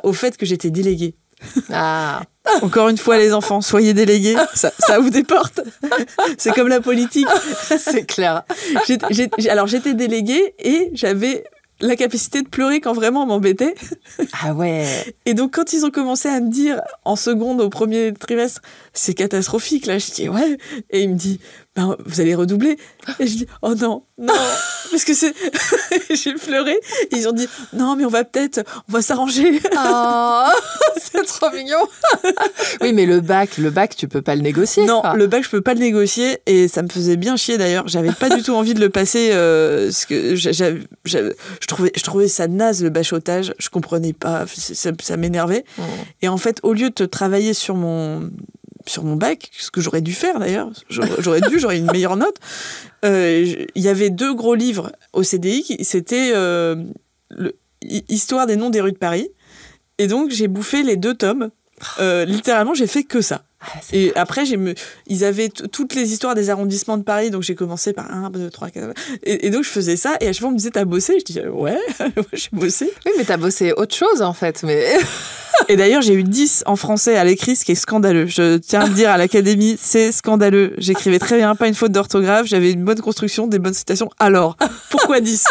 B: au fait que j'étais déléguée.
A: Ah.
B: Encore une fois, les enfants, soyez délégués, ça ouvre des portes. C'est comme la politique.
A: C'est clair.
B: Alors, j'étais déléguée et j'avais la capacité de pleurer quand vraiment on m'embêtait.
A: Ah ouais.
B: Et donc, quand ils ont commencé à me dire, en seconde, au premier trimestre, c'est catastrophique, là, je dis ouais. Et il me dit, ben, vous allez redoubler. Et je dis, oh non. Parce que j'ai pleuré. Et ils ont dit, non, mais on va s'arranger.
A: Oh, c'est trop mignon. Oui, mais le bac, tu peux pas le négocier.
B: Non, le bac, je peux pas le négocier. Et ça me faisait bien chier, d'ailleurs. J'avais pas du tout envie de le passer. Parce que je trouvais ça naze, le bachotage. Je comprenais pas. Ça m'énervait. Et en fait, au lieu de travailler sur mon bac, ce que j'aurais dû faire d'ailleurs, j'aurais une meilleure note. Il y avait 2 gros livres au CDI, c'était Histoire des noms des rues de Paris. Et donc, j'ai bouffé les 2 tomes. Littéralement, j'ai fait que ça. Et après, ils avaient toutes les histoires des arrondissements de Paris, donc j'ai commencé par 1, 2, 3, 4... Et donc, je faisais ça, et à chaque fois, on me disait, t'as bossé ? Je disais, ouais, j'ai bossé.
A: Oui, mais t'as bossé autre chose, en fait, mais...
B: Et d'ailleurs, j'ai eu 10 en français à l'écrit, ce qui est scandaleux. Je tiens à le dire à l'académie, c'est scandaleux. J'écrivais très bien, pas une faute d'orthographe, j'avais une bonne construction, des bonnes citations. Alors, pourquoi 10 ?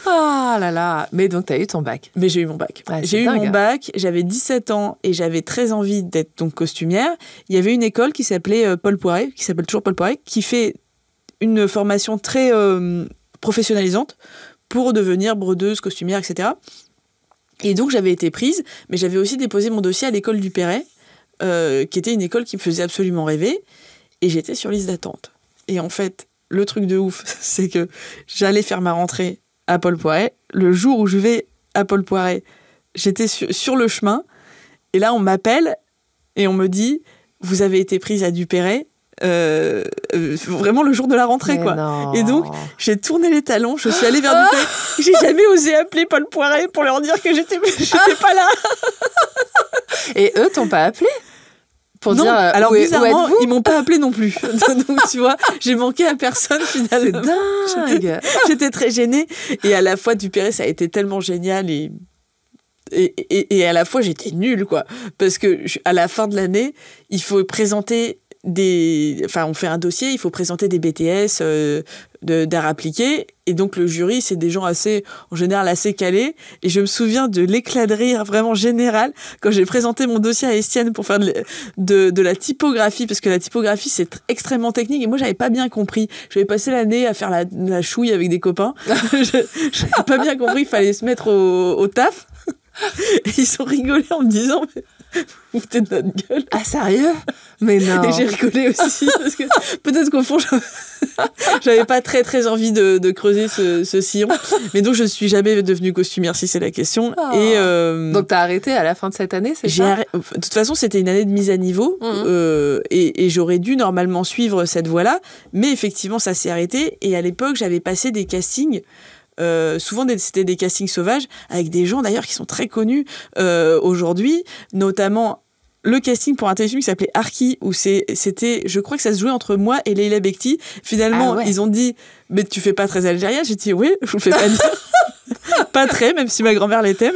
A: Ah là là. Mais donc, t'as eu ton bac.
B: Mais j'ai eu mon bac.
A: Ouais,
B: j'ai eu mon bac, j'avais 17 ans et j'avais très envie d'être donc costumière. Il y avait une école qui s'appelait Paul Poiret, qui s'appelle toujours Paul Poiret, qui fait une formation très professionnalisante pour devenir brodeuse, costumière, etc. Et donc, j'avais été prise, mais j'avais aussi déposé mon dossier à l'école du Perret, qui était une école qui me faisait absolument rêver. Et j'étais sur liste d'attente. Et en fait, le truc de ouf, c'est que j'allais faire ma rentrée à Paul Poiret. Le jour où je vais à Paul Poiret, j'étais sur le chemin. Et là, on m'appelle et on me dit « Vous avez été prise à Dupéret ». Vraiment le jour de la rentrée,
A: mais
B: quoi.
A: Non.
B: Et donc, j'ai tourné les talons, je suis allée vers Dupéret. J'ai jamais osé appeler Paul Poiret pour leur dire que j'étais pas là.
A: Et eux t'ont pas appelé ? Pour
B: non,
A: dire,
B: alors bizarrement,
A: ils
B: m'ont pas appelé non plus. Donc tu vois, j'ai manqué à personne finalement.
A: C'est dingue.
B: J'étais très gênée. Et à la fois, Dupéret, ça a été tellement génial et à la fois, j'étais nulle, quoi. Parce que à la fin de l'année, il faut présenter on fait un dossier, il faut présenter des BTS d'art appliqué, et donc le jury, c'est des gens en général assez calés, et je me souviens de l'éclat de rire vraiment général quand j'ai présenté mon dossier à Estienne pour faire de la typographie, parce que la typographie, c'est extrêmement technique, et moi, j'avais pas bien compris. J'avais passé l'année à faire la chouille avec des copains. J'avais pas bien compris, il fallait se mettre au taf. Et ils ont rigolé en me disant vous foutez de notre gueule.
A: Ah, sérieux? Mais non.
B: Et j'ai rigolé aussi parce que peut-être qu'au fond j'avais pas très très envie de creuser ce sillon, mais donc je ne suis jamais devenue costumière si c'est la question.
A: Oh. Et donc t'as arrêté à la fin de cette année, c'est ça?
B: De toute façon, c'était une année de mise à niveau. Et j'aurais dû normalement suivre cette voie-là, mais effectivement ça s'est arrêté, et à l'époque j'avais passé des castings. Souvent c'était des castings sauvages avec des gens d'ailleurs qui sont très connus aujourd'hui, notamment le casting pour un téléfilm qui s'appelait Arki, où c'était, je crois que ça se jouait entre moi et Leila Bekti. Finalement, ils ont dit mais tu fais pas très algérienne. J'ai dit oui, je vous le fais pas dire. Pas très, même si ma grand-mère l'était,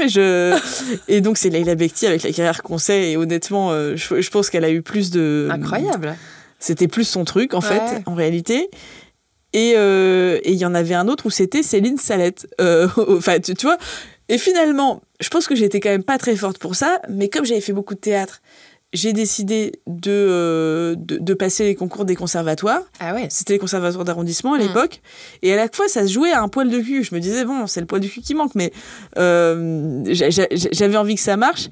B: et donc c'est Leila Bekti avec la carrière qu'on sait, et honnêtement je pense qu'elle a eu plus de...
A: Incroyable.
B: C'était plus son truc en fait, en réalité. Et il y en avait un autre où c'était Céline Salette. Enfin, tu vois. Et finalement, je pense que j'étais quand même pas très forte pour ça, mais comme j'avais fait beaucoup de théâtre, j'ai décidé de passer les concours des conservatoires.
A: Ah ouais.
B: C'était les conservatoires d'arrondissement à l'époque. Et à la fois, ça se jouait à un poil de cul. Je me disais, bon, c'est le poil de cul qui manque, mais j'avais envie que ça marche.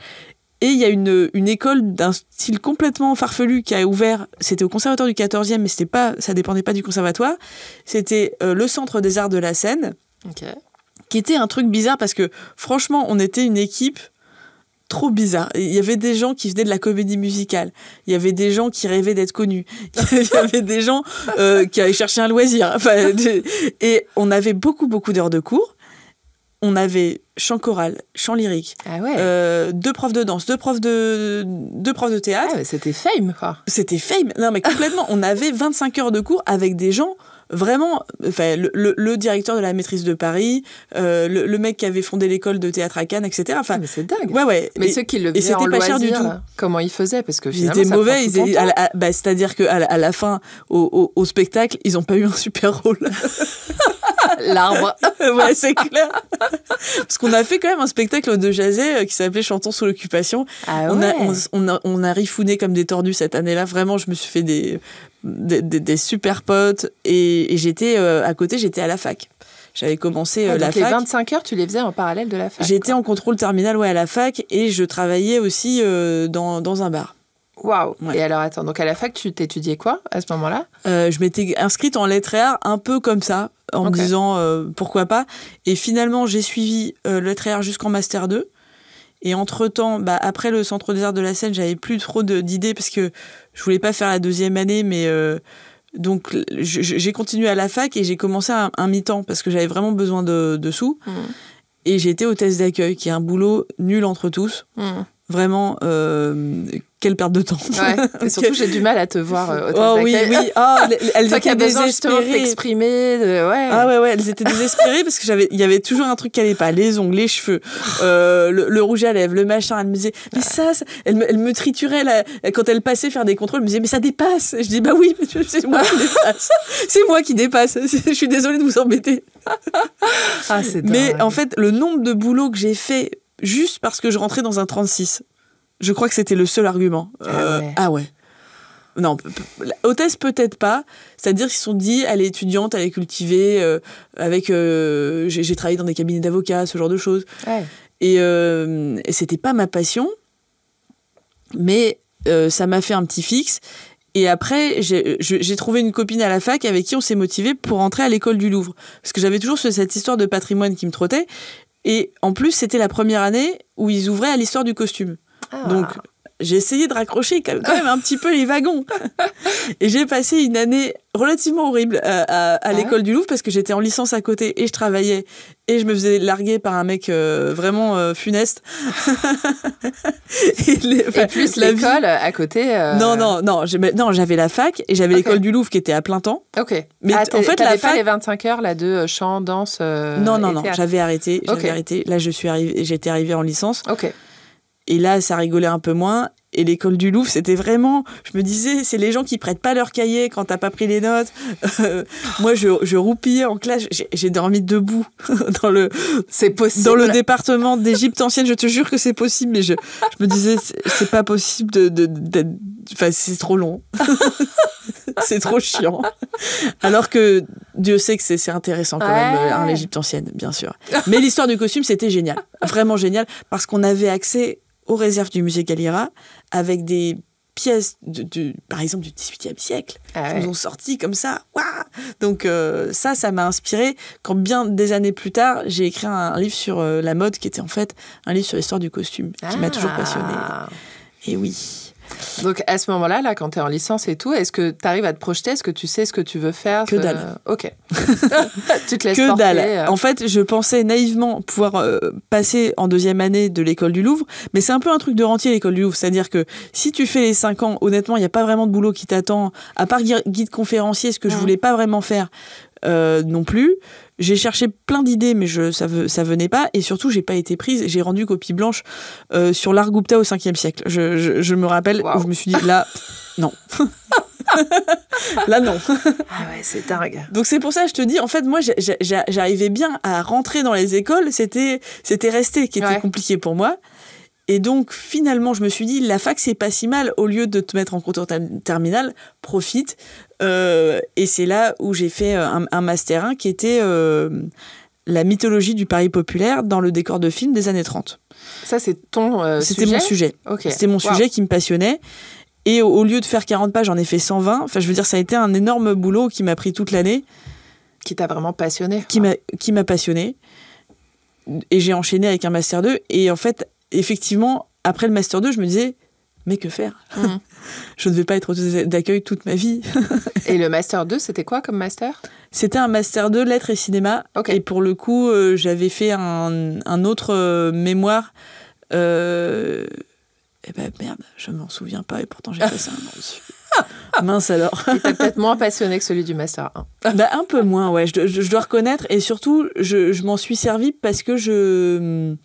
B: Et il y a une école d'un style complètement farfelu qui a ouvert, c'était au conservatoire du 14e, mais ça dépendait pas du conservatoire. C'était le Centre des Arts de la Seine, qui était un truc bizarre parce que franchement, on était une équipe trop bizarre. Il y avait des gens qui venaient de la comédie musicale, il y avait des gens qui rêvaient d'être connus, il y avait des gens qui allaient chercher un loisir. Et on avait beaucoup, beaucoup d'heures de cours. On avait chant choral, chant lyrique, 2 profs de danse, 2 profs de théâtre.
A: Ah ouais, c'était fame, quoi.
B: C'était fame. Non, mais complètement. On avait 25 heures de cours avec des gens vraiment... Enfin, le directeur de la maîtrise de Paris, le mec qui avait fondé l'école de théâtre à Cannes, etc. Enfin,
A: mais c'est dingue.
B: Ouais.
A: Mais ceux qui le faisaient en loisir, comment ils faisaient? Parce que finalement,
B: ils étaient mauvais. C'est-à-dire qu'à la fin, au spectacle, ils n'ont pas eu un super rôle.
A: L'arbre.
B: Ouais, c'est clair. Parce qu'on a fait quand même un spectacle de Jazet qui s'appelait Chantons sous l'occupation.
A: Ah ouais.
B: On a rifouné comme des tordus cette année-là. Vraiment, je me suis fait des super potes. Et j'étais, à côté, j'étais à la fac. J'avais commencé la fac.
A: Les 25 heures, tu les faisais en parallèle de la fac?
B: J'étais en contrôle terminal à la fac, et je travaillais aussi dans un bar.
A: Waouh. Ouais. Et alors, attends, donc à la fac, tu t'étudiais quoi à ce moment-là?
B: Je m'étais inscrite en lettres et arts un peu comme ça, en me disant pourquoi pas. Et finalement, j'ai suivi lettres et arts jusqu'en Master 2. Et entre-temps, après le Centre des Arts de la Seine, j'avais plus trop d'idées parce que je voulais pas faire la 2e année, mais donc j'ai continué à la fac et j'ai commencé un mi-temps parce que j'avais vraiment besoin de sous. Et j'ai été hôtesse d'accueil, qui est un boulot nul entre tous. Vraiment, quelle perte de temps.
A: Ouais. Et surtout, j'ai du mal à te voir hôtesse d'accueil.
B: Oui. Elles étaient désespérées.
A: De t'exprimer. Ouais.
B: Ah ouais, elles étaient désespérées parce que il y avait toujours un truc qui allait pas. Les ongles, les cheveux, le rouge à lèvres, le machin. Elle me disait, mais ça elle me triturait quand elle passait faire des contrôles. Elle me disait, mais ça dépasse. Je dis, bah oui, mais c'est moi qui dépasse. C'est moi qui dépasse. Je suis désolée de vous embêter.
A: Ah, c'est dingue.
B: Mais en fait, le nombre de boulots que j'ai fait juste parce que je rentrais dans un 36, je crois que c'était le seul argument. Ah ouais. Non, hôtesse peut-être pas. C'est-à-dire qu'ils se sont dit, elle est étudiante, elle est cultivée, j'ai travaillé dans des cabinets d'avocats, ce genre de choses.
A: Ouais.
B: Et c'était pas ma passion, mais ça m'a fait un petit fixe. Et après, j'ai trouvé une copine à la fac avec qui on s'est motivé pour entrer à l'école du Louvre. Parce que j'avais toujours cette histoire de patrimoine qui me trottait. Et en plus, c'était la première année où ils ouvraient à l'histoire du costume. Ah. Donc, j'ai essayé de raccrocher quand même un petit peu les wagons. Et j'ai passé une année relativement horrible à l'école du Louvre parce que j'étais en licence à côté et je travaillais et je me faisais larguer par un mec vraiment funeste.
A: Et plus l'école à côté.
B: Non, j'avais la fac et j'avais l'école du Louvre qui était à plein temps.
A: Ok.
B: Mais
A: en fait, la fac, pas les 25 heures là de chant, danse.
B: Non, j'avais arrêté. Là, j'étais arrivée en licence.
A: Ok.
B: Et là, ça rigolait un peu moins. Et l'école du Louvre, c'était vraiment... Je me disais, c'est les gens qui prêtent pas leur cahier quand t'as pas pris les notes. Moi, je roupillais en classe. J'ai dormi debout
A: c'est possible.
B: Dans le département d'Égypte ancienne. Je te jure que c'est possible. Mais je me disais, c'est pas possible Enfin, c'est trop long. C'est trop chiant. Alors que Dieu sait que c'est intéressant quand même, l'Égypte ancienne, bien sûr. Mais l'histoire du costume, c'était génial. Vraiment génial. Parce qu'on avait accès aux réserves du musée Galliera avec des pièces, par exemple, du XVIIIe siècle qui nous ont sorti comme ça. Ouah. Donc ça m'a inspiré quand bien des années plus tard, j'ai écrit un livre sur la mode qui était en fait un livre sur l'histoire du costume qui m'a toujours passionnée. Et oui.
A: Donc à ce moment-là, quand tu es en licence et tout, est-ce que tu arrives à te projeter? Est-ce que tu sais ce que tu veux faire?
B: Que dalle.
A: Ok. Tu te laisses
B: que
A: porter.
B: Dalle. En fait, je pensais naïvement pouvoir passer en 2e année de l'école du Louvre, mais c'est un peu un truc de rentier, l'école du Louvre. C'est-à-dire que si tu fais les 5 ans, honnêtement, il n'y a pas vraiment de boulot qui t'attend, à part guide conférencier, ce que je voulais pas vraiment faire non plus. J'ai cherché plein d'idées, mais ça venait pas. Et surtout, j'ai pas été prise. J'ai rendu copie blanche sur l'art Gupta au 5e siècle. Je me rappelle où je me suis dit, là, non. Là, non.
A: Ah ouais, c'est dingue.
B: Donc, c'est pour ça que je te dis, en fait, moi, j'arrivais bien à rentrer dans les écoles. C'était rester qui était compliqué pour moi. Et donc, finalement, je me suis dit, la fac, c'est pas si mal. Au lieu de te mettre en concours terminal, profite. Et c'est là où j'ai fait un Master 1 qui était la mythologie du Paris populaire dans le décor de film des années 30.
A: Ça, c'est ton
B: C'était
A: sujet?
B: Mon sujet.
A: Okay.
B: C'était mon sujet qui me passionnait. Et au lieu de faire 40 pages, j'en ai fait 120. Enfin, je veux dire, ça a été un énorme boulot qui m'a pris toute l'année.
A: Qui t'a vraiment passionné?
B: Qui m'a passionné. Et j'ai enchaîné avec un Master 2. Et en fait, effectivement, après le Master 2, je me disais, mais que faire? Je ne vais pas être hôtesse d'accueil toute ma vie.
A: Et le Master 2, c'était quoi comme master?
B: C'était un Master 2, lettres et cinéma.
A: Okay.
B: Et pour le coup, j'avais fait un autre mémoire. Eh ben merde, je m'en souviens pas et pourtant j'ai passé un an dessus. Mince alors.
A: Il t'a peut-être moins passionné que celui du Master 1.
B: Bah, un peu moins, ouais. Je dois reconnaître. Et surtout, je m'en suis servi parce que je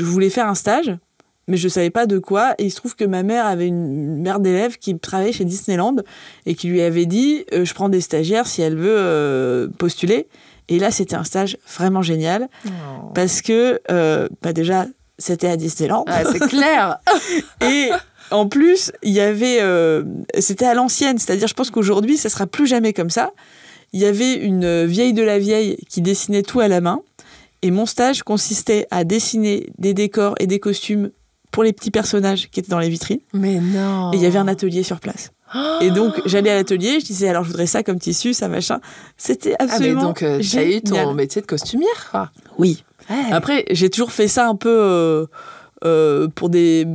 B: voulais faire un stage, mais je savais pas de quoi. Et il se trouve que ma mère avait une mère d'élève qui travaillait chez Disneyland et qui lui avait dit je prends des stagiaires si elle veut postuler. Et là, c'était un stage vraiment génial parce que déjà, c'était à Disneyland.
A: Ah, c'est clair.
B: Et en plus, il y avait... c'était à l'ancienne, c'est-à-dire je pense qu'aujourd'hui, ça sera plus jamais comme ça. Il y avait une vieille de la vieille qui dessinait tout à la main. Et mon stage consistait à dessiner des décors et des costumes pour les petits personnages qui étaient dans les vitrines.
A: Mais non.
B: Et il y avait un atelier sur place. Et donc, j'allais à l'atelier, je disais, alors je voudrais ça comme tissu, ça machin. C'était absolument
A: mais donc, t'as eu ton métier de costumière, quoi.
B: Oui. Ouais. Après, j'ai toujours fait ça un peu pour des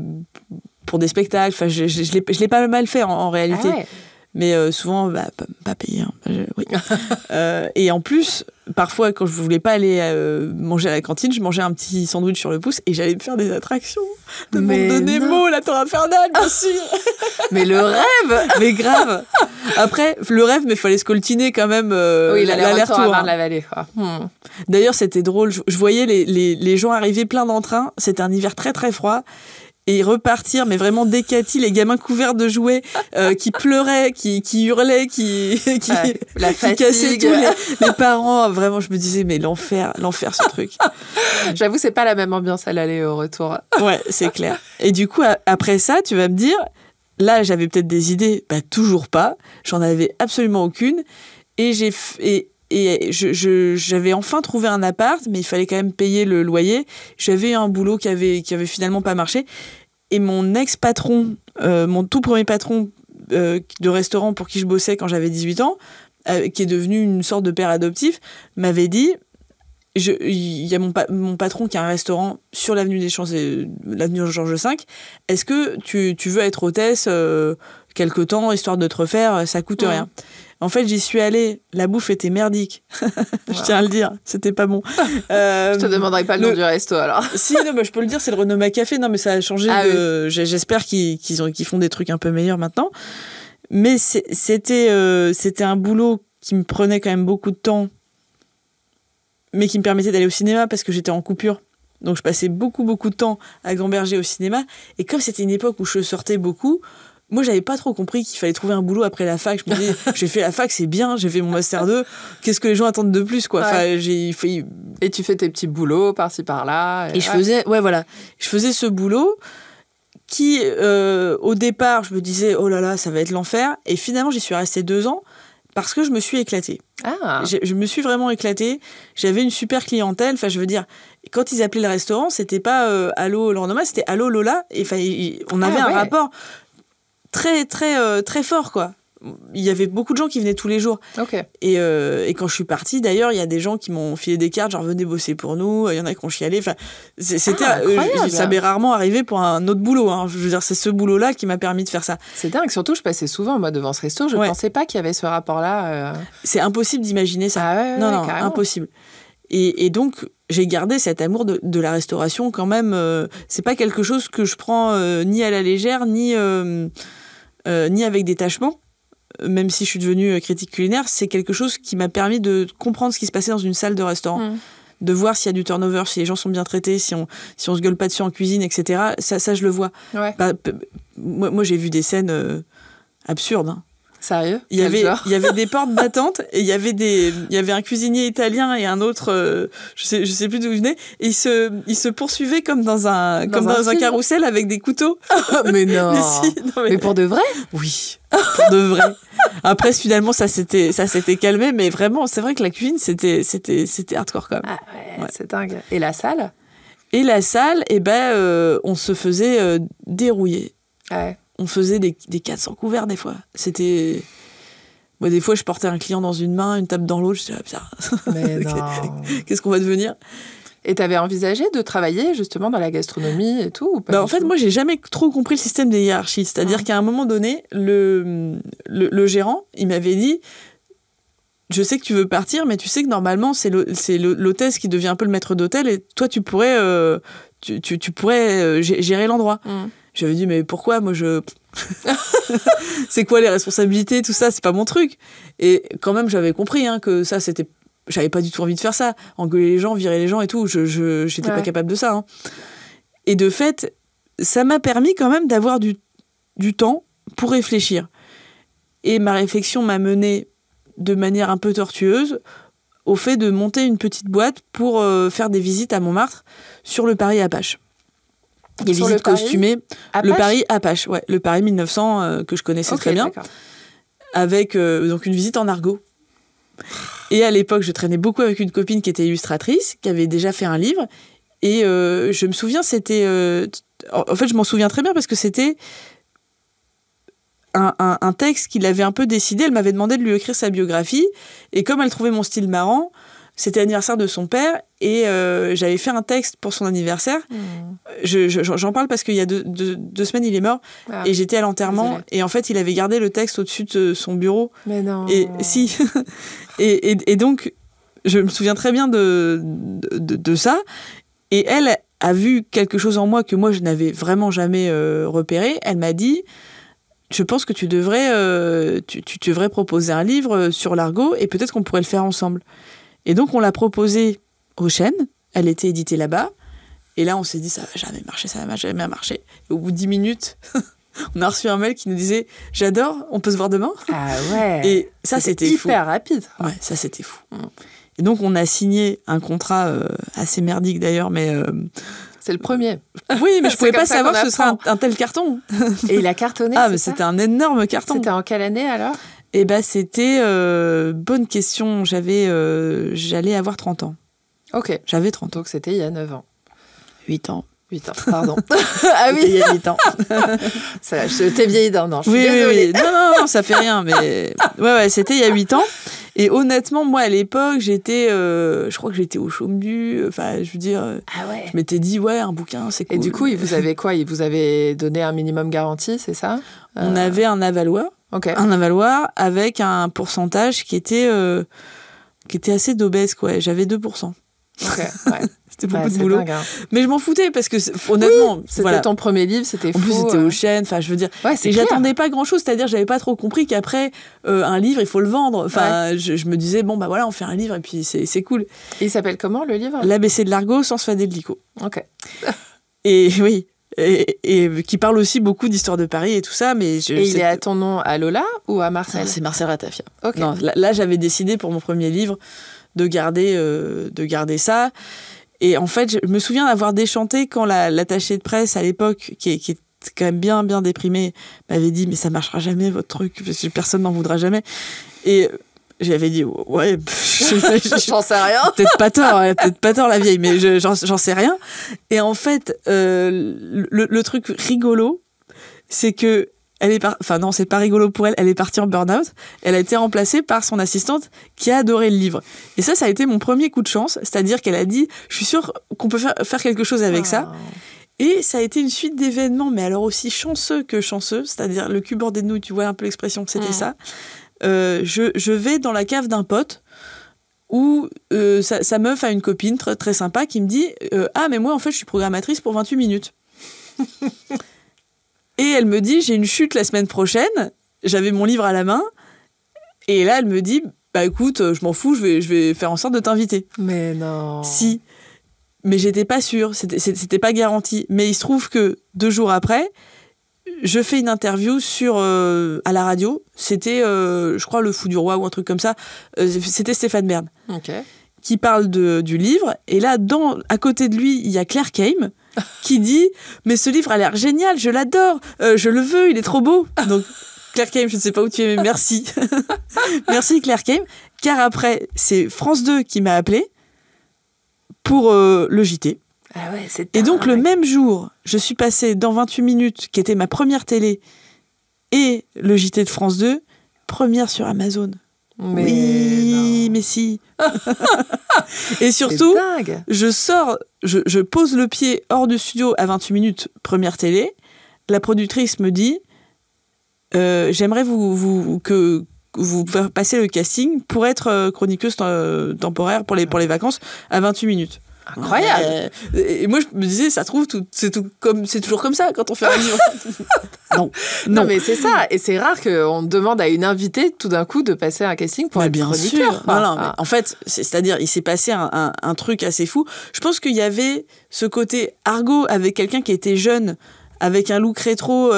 B: spectacles. Enfin, je l'ai pas mal fait en réalité. Ah ouais. Mais souvent, pas payé. Hein. Oui. Et en plus, parfois, quand je voulais pas aller manger à la cantine, je mangeais un petit sandwich sur le pouce et j'allais me faire des attractions. De Monde de Nemo, la Tour Infernale, bien sûr.
A: Mais le rêve.
B: Mais grave. Après, le rêve, mais il fallait scoltiner quand même
A: oui, l'aller-retour à
B: Marne-la-Vallée. D'ailleurs, c'était drôle. Je voyais les gens arriver plein d'entrain. C'était un hiver très, très froid. Et repartir, mais vraiment décatis, les gamins couverts de jouets, qui pleuraient, qui hurlaient, qui cassaient tous les parents. Vraiment, je me disais, mais l'enfer ce truc.
A: J'avoue, c'est pas la même ambiance à l'aller et au retour.
B: Ouais, c'est clair. Et du coup, après ça, tu vas me dire, là, j'avais peut-être des idées, toujours pas. J'en avais absolument aucune. Et j'avais enfin trouvé un appart, mais il fallait quand même payer le loyer. J'avais un boulot qui avait finalement pas marché. Et mon ex-patron, mon tout premier patron de restaurant pour qui je bossais quand j'avais 18 ans, qui est devenu une sorte de père adoptif, m'avait dit, il y a mon patron qui a un restaurant sur l'avenue l'avenue Georges V, est-ce que tu veux être hôtesse quelque temps, histoire de te refaire, ça coûte rien. En fait, j'y suis allée, la bouffe était merdique. Je tiens à le dire, c'était pas bon.
A: Je te demanderai pas le nom du resto, alors.
B: Si, non, je peux le dire, c'est le Renoma Café. Non, mais ça a changé. Oui. J'espère qu'ils font des trucs un peu meilleurs maintenant. Mais c'était un boulot qui me prenait quand même beaucoup de temps, mais qui me permettait d'aller au cinéma parce que j'étais en coupure. Donc je passais beaucoup de temps à Gamberger au cinéma. Et comme c'était une époque où je sortais beaucoup, moi j'avais pas trop compris qu'il fallait trouver un boulot après la fac. Je me disais, j'ai fait la fac, c'est bien, j'ai fait mon master 2, qu'est-ce que les gens attendent de plus, quoi. Enfin,
A: Et tu fais tes petits boulots par-ci par-là.
B: Et je faisais ce boulot qui, au départ, je me disais, oh là là, ça va être l'enfer. Et finalement, j'y suis restée 2 ans parce que je me suis éclatée. Je me suis vraiment éclatée. J'avais une super clientèle. Enfin, je veux dire, quand ils appelaient le restaurant, c'était pas Allô Lornoma, c'était Allô Lola. Et enfin, on avait un rapport très fort, quoi. Il y avait beaucoup de gens qui venaient tous les jours. Et quand je suis partie, d'ailleurs, il y a des gens qui m'ont filé des cartes, genre venez bosser pour nous. Il y en a qui ont chialé. Enfin, ça m'est rarement arrivé pour un autre boulot. Hein. Je veux dire, c'est ce boulot-là qui m'a permis de faire ça.
A: C'est dingue. Surtout, je passais souvent moi devant ce resto. Je pensais pas qu'il y avait ce rapport-là.
B: C'est impossible d'imaginer ça. Non, impossible. Et donc, j'ai gardé cet amour de la restauration quand même. C'est pas quelque chose que je prends ni à la légère, ni avec détachement. Même si je suis devenue critique culinaire, c'est quelque chose qui m'a permis de comprendre ce qui se passait dans une salle de restaurant. De voir s'il y a du turnover, si les gens sont bien traités, si on se gueule pas dessus en cuisine, etc. Ça je le vois. Moi, j'ai vu des scènes absurdes. Hein.
A: Sérieux ?
B: Il y avait des portes battantes et il y avait un cuisinier italien et un autre, je sais plus d'où il venait, et ils se poursuivaient comme dans un carrousel avec des couteaux.
A: Mais non. Mais pour de vrai ?
B: Oui, pour de vrai. Après, finalement, ça s'était calmé, mais vraiment, c'est vrai que la cuisine, c'était hardcore quand même.
A: Ah ouais. C'est dingue. Et la salle ?
B: Et la salle, on se faisait dérouiller.
A: Ouais.
B: On faisait des 400 couverts des fois. C'était... Moi, des fois, je portais un client dans une main, une table dans l'autre. Je disais, putain,
A: mais non.
B: Qu'est-ce qu'on va devenir ?
A: Et t'avais envisagé de travailler justement dans la gastronomie et tout ou pas ?
B: En fait, moi, j'ai jamais trop compris le système des hiérarchies. C'est-à-dire qu'à un moment donné, le gérant, il m'avait dit, je sais que tu veux partir, mais tu sais que normalement, c'est l'hôtesse qui devient un peu le maître d'hôtel et toi, tu pourrais gérer l'endroit. J'avais dit, mais pourquoi ? Moi, c'est quoi les responsabilités, tout ça ? C'est pas mon truc. Et quand même, j'avais compris que ça, c'était... J'avais pas du tout envie de faire ça. Engueuler les gens, virer les gens et tout. J'étais pas capable de ça. Hein. Et de fait, ça m'a permis quand même d'avoir du temps pour réfléchir. Et ma réflexion m'a menée de manière un peu tortueuse au fait de monter une petite boîte pour faire des visites à Montmartre sur le Paris-Apache. Des visites costumées. Le Paris-Apache, ouais. Le Paris 1900 que je connaissais très bien. D'accord. Avec donc une visite en argot. Et à l'époque, je traînais beaucoup avec une copine qui était illustratrice, qui avait déjà fait un livre. Et je me souviens, c'était... en fait, je m'en souviens très bien parce que c'était un texte qu'il avait un peu décidé. Elle m'avait demandé de lui écrire sa biographie. Et comme elle trouvait mon style marrant, c'était l'anniversaire de son père. Et j'avais fait un texte pour son anniversaire. J'en parle parce qu'il y a deux semaines, il est mort. Et j'étais à l'enterrement. Désolée. Et en fait, il avait gardé le texte au-dessus de son bureau.
A: Mais non.
B: Et si. et donc, je me souviens très bien de ça. Et elle a vu quelque chose en moi que moi, je n'avais vraiment jamais repéré. Elle m'a dit, je pense que tu devrais proposer un livre sur l'argot et peut-être qu'on pourrait le faire ensemble. Et donc, on l'a proposé aux chaînes. Elle était éditée là-bas. Et là, on s'est dit, ça va jamais marcher, ça va jamais marcher. Et au bout de 10 minutes, on a reçu un mail qui nous disait, j'adore, on peut se voir demain.
A: Ah ouais.
B: Et ça, c'était fou.
A: Hyper rapide.
B: Ouais, ça, c'était fou. Et donc, on a signé un contrat assez merdique d'ailleurs, mais...
A: C'est le premier.
B: Oui, mais je pouvais pas savoir que ce serait un tel carton.
A: Et il a cartonné,
B: mais c'était un énorme carton.
A: C'était en quelle année alors ?
B: Eh ben, c'était... bonne question. J'allais avoir 30 ans.
A: Ok.
B: J'avais 30 ans.
A: Donc, c'était il y a 9 ans.
B: 8 ans.
A: 8 ans, pardon.
B: Ah oui, il y a 8 ans.
A: Ça, je t'ai vieilli d'un an.
B: Oui. Non, ça fait rien. Mais ouais, c'était il y a 8 ans. Et honnêtement, moi, à l'époque, je crois que j'étais au chômage. Enfin, je veux dire, je m'étais dit, un bouquin, c'est cool.
A: Et du coup, il vous avait quoi ? Il vous avait donné un minimum garanti, c'est ça ?
B: On avait un avaloir.
A: Okay.
B: Un avaloir avec un pourcentage qui était assez d'obèse, quoi. J'avais 2%.
A: Ok, ouais.
B: C'était beaucoup de boulot. Dingue, hein. Mais je m'en foutais parce que, honnêtement...
A: C'était ton premier livre, c'était fou.
B: En plus, c'était aux chaînes, enfin, je veux dire... et j'attendais pas grand-chose, c'est-à-dire, j'avais pas trop compris qu'après, un livre, il faut le vendre. Enfin, je me disais, bon, bah voilà, on fait un livre et puis c'est cool.
A: Et il s'appelle comment, le livre ?
B: L'ABC de l'argot sans se fader de l'ico.
A: Ok.
B: Et oui... Et qui parle aussi beaucoup d'histoire de Paris et tout ça, mais
A: il est à ton nom, à Lola ou à Marcel ?
B: Non, c'est Marcel Ratafia.
A: Okay.
B: Non, là, j'avais décidé pour mon premier livre de garder ça. Et en fait, je me souviens d'avoir déchanté quand l'attachée de presse à l'époque, qui est quand même bien déprimée, m'avait dit mais ça marchera jamais votre truc, parce que personne n'en voudra jamais. Et j'avais dit ouais,
A: j'en sais rien.
B: Peut-être pas tort la vieille, mais j'en sais rien. Et en fait, le truc rigolo, c'est que enfin non, c'est pas rigolo pour elle. Elle est partie en burn-out. Elle a été remplacée par son assistante qui a adoré le livre. Et ça a été mon premier coup de chance, c'est-à-dire qu'elle a dit, je suis sûre qu'on peut faire quelque chose avec ça. Et ça a été une suite d'événements, mais alors aussi chanceux que chanceux, c'est-à-dire le cul bordé de nouilles, tu vois un peu l'expression, c'était ça. Je vais dans la cave d'un pote où sa meuf a une copine très, très sympa qui me dit ah mais moi en fait je suis programmatrice pour 28 minutes. Et elle me dit j'ai une chute la semaine prochaine, j'avais mon livre à la main et là elle me dit bah écoute je m'en fous, je vais faire en sorte de t'inviter.
A: Mais non.
B: Si, mais j'étais pas sûre, c'était pas garanti, mais il se trouve que 2 jours après je fais une interview à la radio. C'était, je crois, Le Fou du Roi ou un truc comme ça. C'était Stéphane Bern qui parle du livre. Et là, à côté de lui, il y a Claire Kame qui dit « Mais ce livre a l'air génial, je l'adore, je le veux, il est trop beau. » Donc, Claire Kame, je ne sais pas où tu es, mais merci. Merci Claire Kame. Car après, c'est France 2 qui m'a appelée pour le JT.
A: Ah ouais,
B: et donc, le même jour, je suis passée dans 28 minutes, qui était ma première télé, et le JT de France 2, première sur Amazon.
A: Mais
B: oui,
A: non.
B: Mais si. Et surtout, je pose le pied hors du studio à 28 minutes, première télé. La productrice me dit j'aimerais que vous passer le casting pour être chroniqueuse temporaire pour les vacances à 28 minutes.
A: Incroyable.
B: Et moi je me disais c'est toujours comme ça quand on fait un livre.
A: non mais c'est ça, et c'est rare qu'on demande à une invitée tout d'un coup de passer un casting pour être
B: bien
A: chroniqueur.
B: Sûr. Mais en fait c'est-à-dire il s'est passé un truc assez fou. Je pense qu'il y avait ce côté argot avec quelqu'un qui était jeune, avec un look rétro,